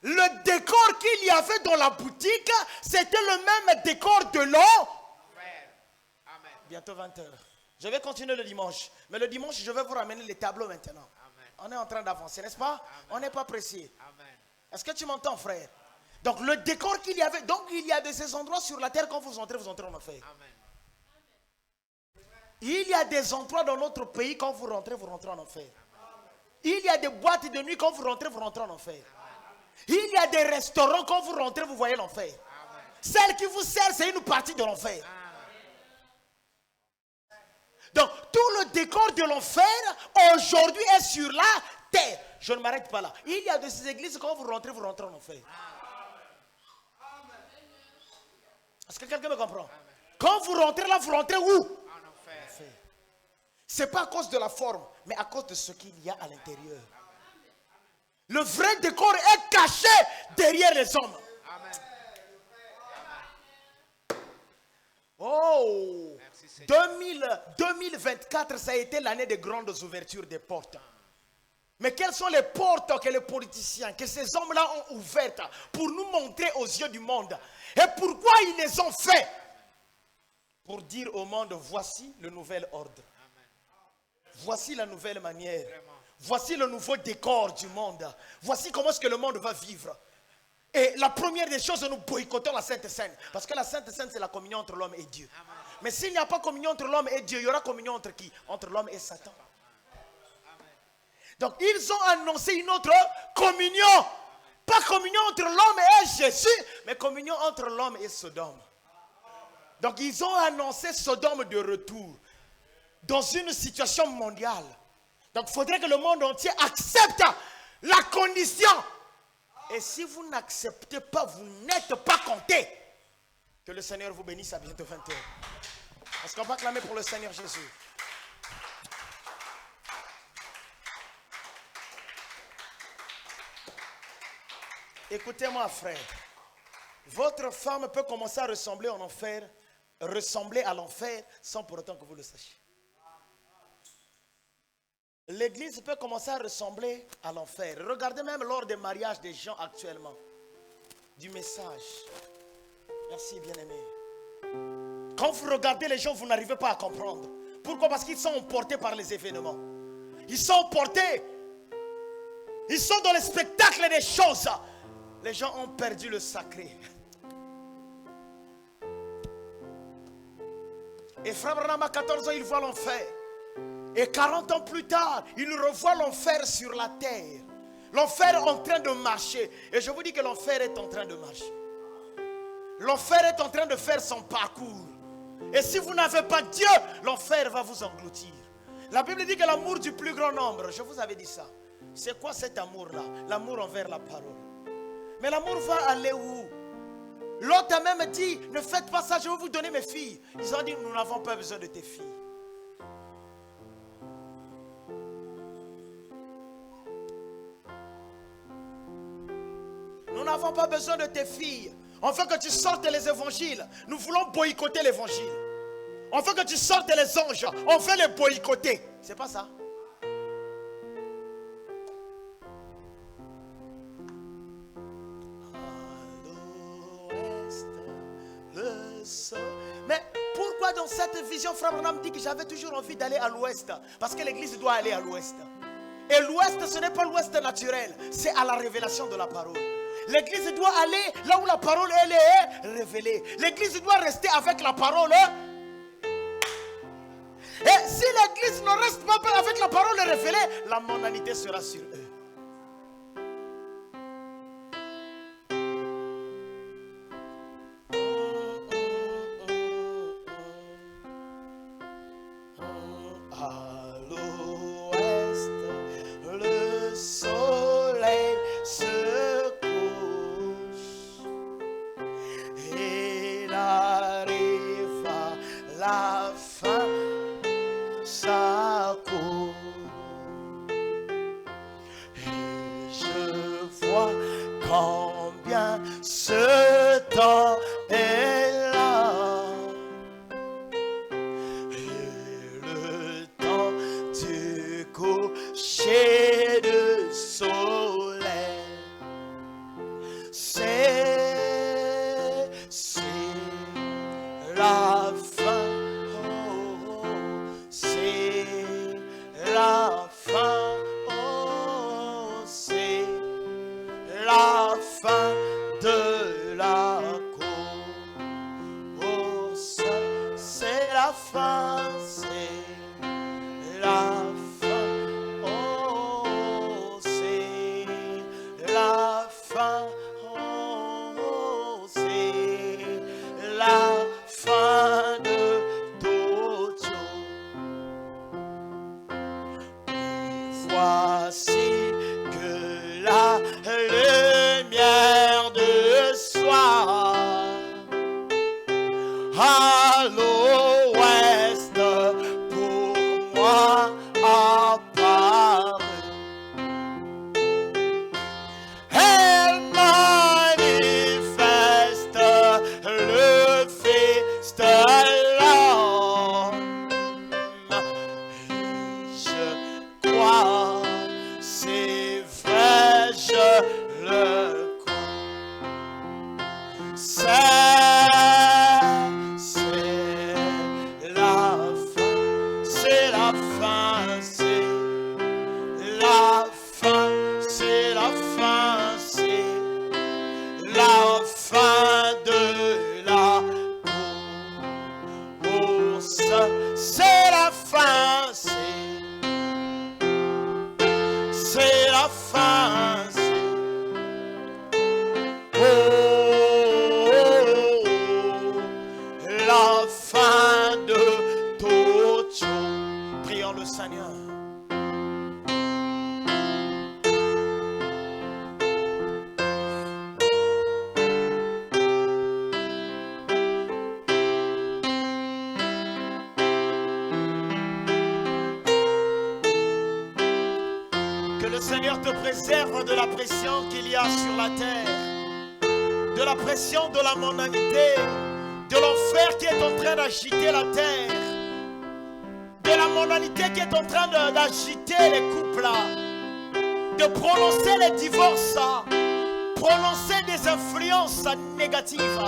le décor qu'il y avait dans la boutique, c'était le même décor de l'enfer. Amen. Bientôt 20h. Je vais continuer le dimanche. Mais le dimanche, je vais vous ramener les tableaux maintenant. Amen. On est en train d'avancer, n'est-ce pas? Amen. On n'est pas pressé. Amen. Est-ce que tu m'entends, frère? Donc le décor qu'il y avait, donc il y a de ces endroits sur la terre, quand vous entrez en enfer. Amen. Il y a des endroits dans notre pays, quand vous rentrez en enfer. Il y a des boîtes de nuit, quand vous rentrez en enfer. Il y a des restaurants, quand vous rentrez, vous voyez l'enfer. Celle qui vous sert, c'est une partie de l'enfer. Donc, tout le décor de l'enfer, aujourd'hui, est sur la terre. Je ne m'arrête pas là. Il y a de ces églises, quand vous rentrez en enfer. Est-ce que quelqu'un me comprend? Quand vous rentrez là, vous rentrez où? En enfer. Ce n'est pas à cause de la forme, mais à cause de ce qu'il y a à l'intérieur. Le vrai décor est caché derrière les hommes. Amen. Oh, Merci, 2024, ça a été l'année des grandes ouvertures des portes. Mais quelles sont les portes que les politiciens, que ces hommes-là ont ouvertes pour nous montrer aux yeux du monde? Et pourquoi ils les ont fait? Pour dire au monde, voici le nouvel ordre. Voici la nouvelle manière. Voici le nouveau décor du monde. Voici comment est-ce que le monde va vivre. Et la première des choses, nous boycottons la Sainte Seine. Parce que la Sainte Seine, c'est la communion entre l'homme et Dieu. Amen. Mais s'il n'y a pas communion entre l'homme et Dieu, il y aura communion entre qui? Entre l'homme et Satan. Amen. Donc, ils ont annoncé une autre communion. Pas communion entre l'homme et Jésus, mais communion entre l'homme et Sodome. Donc, ils ont annoncé Sodome de retour. Dans une situation mondiale. Donc, il faudrait que le monde entier accepte la condition. Et si vous n'acceptez pas, vous n'êtes pas compté. Que le Seigneur vous bénisse à bientôt 20h. Est-ce qu'on va clamer pour le Seigneur Jésus? Écoutez-moi, frère. Votre femme peut commencer à ressembler à l'enfer, sans pour autant que vous le sachiez. L'église peut commencer à ressembler à l'enfer. Regardez même lors des mariages des gens actuellement. Du message. Merci, bien-aimé. Quand vous regardez les gens, vous n'arrivez pas à comprendre. Pourquoi? Parce qu'ils sont emportés par les événements. Ils sont emportés. Ils sont dans le spectacle des choses. Les gens ont perdu le sacré. Et Frère Branham à 14 ans, il voit l'enfer. Et 40 ans plus tard, il revoit l'enfer sur la terre. L'enfer est en train de marcher. Et je vous dis que l'enfer est en train de marcher. L'enfer est en train de faire son parcours. Et si vous n'avez pas Dieu, l'enfer va vous engloutir. La Bible dit que l'amour du plus grand nombre, je vous avais dit ça. C'est quoi cet amour-là? L'amour envers la parole. Mais l'amour va aller où? L'autre a même dit, ne faites pas ça, je vais vous donner mes filles. Ils ont dit, nous n'avons pas besoin de tes filles. n'avons pas besoin de tes filles. On veut que tu sortes les évangiles. Nous voulons boycotter l'évangile. On veut que tu sortes les anges. On veut les boycotter. C'est pas ça. Mais pourquoi dans cette vision, Frère Branham dit que j'avais toujours envie d'aller à l'ouest? Parce que l'église doit aller à l'ouest. Et l'ouest, ce n'est pas l'ouest naturel, c'est à la révélation de la parole. L'église doit aller là où la parole elle est révélée. L'église doit rester avec la parole. Et si l'église ne reste pas avec la parole révélée, la mondanité sera sur eux. De la pression qu'il y a sur la terre, de la pression de la mondanité, de l'enfer qui est en train d'agiter la terre, de la mondanité qui est en train d'agiter les couples, de prononcer les divorces, prononcer des influences négatives.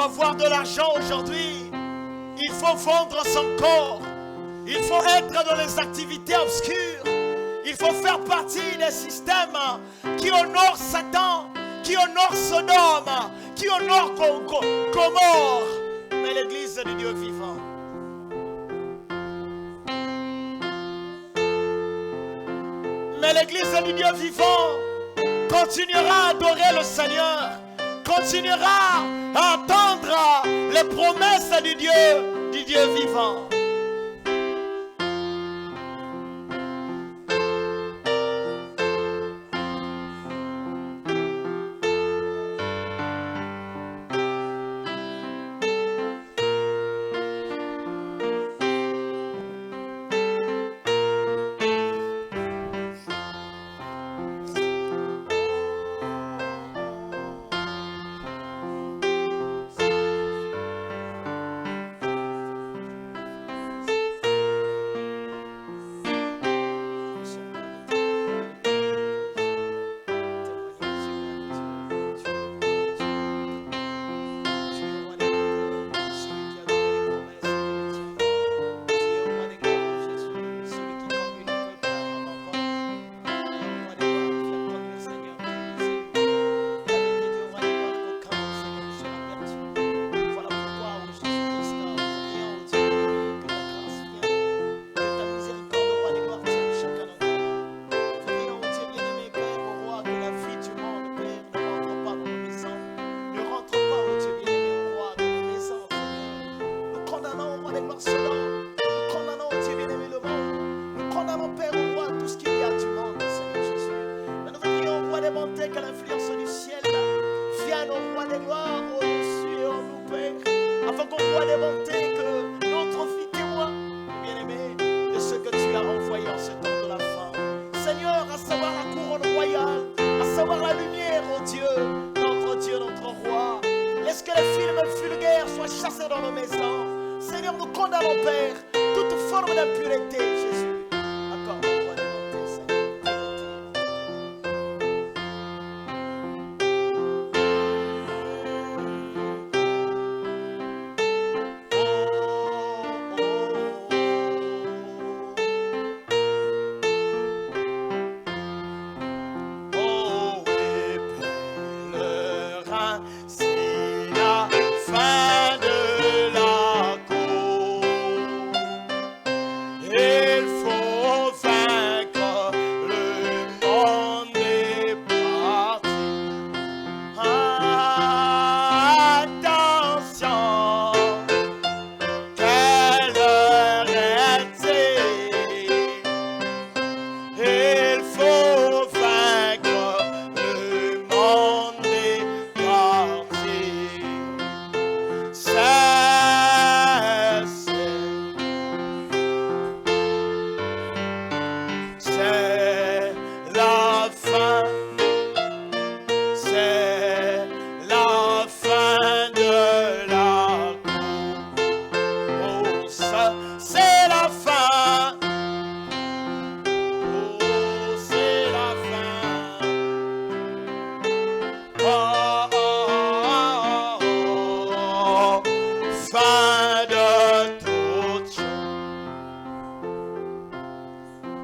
Avoir de l'argent aujourd'hui, il faut vendre son corps, il faut être dans les activités obscures, il faut faire partie des systèmes qui honorent Satan, qui honorent Sodome, qui honorent Gomorrhe, mais l'église du Dieu vivant. Mais l'église du Dieu vivant continuera à adorer le Seigneur, continuera à attendre les promesses du Dieu vivant.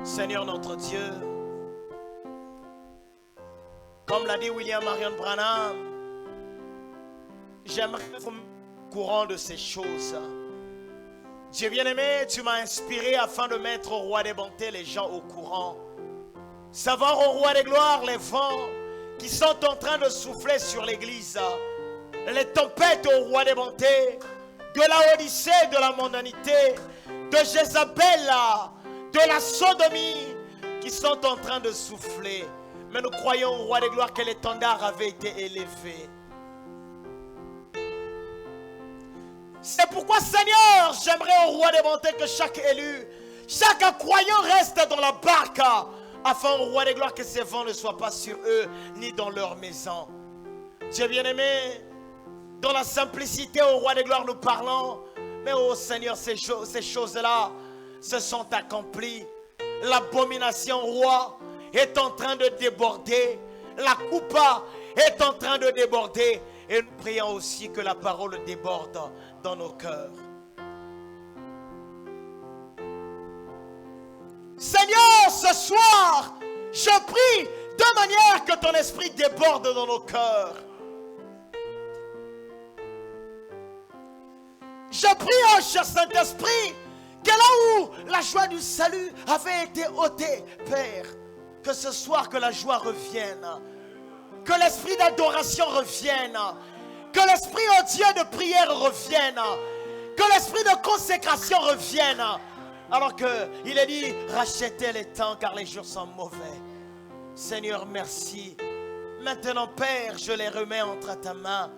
Seigneur notre Dieu, comme l'a dit William Marion Branham, j'aimerais vous mettre au courant de ces choses. Dieu bien-aimé, tu m'as inspiré afin de mettre au roi des bontés les gens au courant. Savoir au roi des gloires les vents qui sont en train de souffler sur l'église, les tempêtes au roi des bontés, de la Odyssée, de la mondanité, de Jézabel, de la sodomie qui sont en train de souffler. Mais nous croyons au roi des gloires que l'étendard avait été élevé. C'est pourquoi, Seigneur, j'aimerais au roi des bontés que chaque élu, chaque croyant reste dans la barque, afin au roi des gloires que ces vents ne soient pas sur eux, ni dans leur maison. Dieu bien-aimé, dans la simplicité au roi des gloires nous parlons, mais oh Seigneur, ces choses-là se sont accomplies. L'abomination roi est en train de déborder, la coupe est en train de déborder, et nous prions aussi que la parole déborde dans nos cœurs. Seigneur, ce soir, je prie de manière que ton esprit déborde dans nos cœurs. Je prie, oh cher Saint-Esprit, que là où la joie du salut avait été ôtée, Père, Que ce soir, que la joie revienne. Que l'esprit d'adoration revienne. Que l'esprit, oh Dieu, de prière revienne. Que l'esprit de consécration revienne. Alors qu'il est dit, rachetez les temps car les jours sont mauvais. Seigneur, merci. Maintenant, Père, je les remets entre ta main.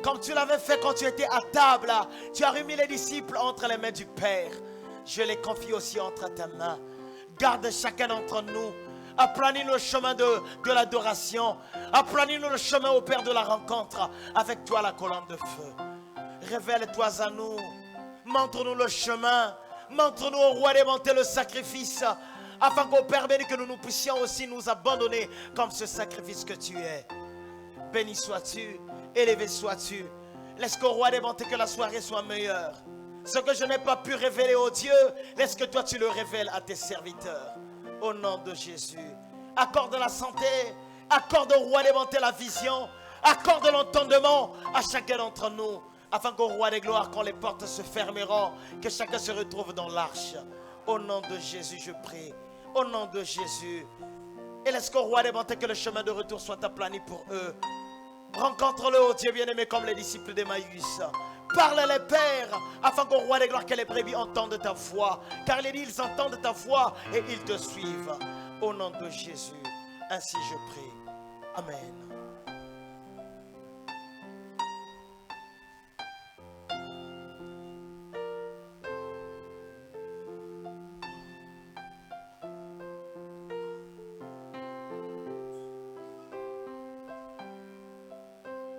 Comme tu l'avais fait quand tu étais à table, tu as remis les disciples entre les mains du Père. Je les confie aussi entre ta main. Garde chacun d'entre nous. Aplanis-nous le chemin de l'adoration. Aplanis-nous le chemin au Père de la rencontre. Avec toi, la colonne de feu. Révèle-toi à nous. Montre-nous le chemin. Montre-nous au roi des monter le sacrifice. Afin qu'au Père béni que nous puissions aussi nous abandonner comme ce sacrifice que tu es. Béni sois-tu, élevé sois-tu. Laisse qu'au roi des bontés que la soirée soit meilleure. Ce que je n'ai pas pu révéler au Dieu, laisse que toi tu le révèles à tes serviteurs. Au nom de Jésus, accorde la santé, accorde au roi des bontés la vision, accorde l'entendement à chacun d'entre nous, afin qu'au roi des gloires, quand les portes se fermeront, que chacun se retrouve dans l'arche. Au nom de Jésus, je prie. Au nom de Jésus. Et laisse qu'au roi des bontés que le chemin de retour soit aplani pour eux. Rencontre-le, oh Dieu bien-aimé, comme les disciples d'Emmaüs. Parle-les, Père, afin qu'au roi des gloires, que les brebis entendent ta voix. Car il est dit, ils entendent ta voix et ils te suivent. Au nom de Jésus, ainsi je prie. Amen.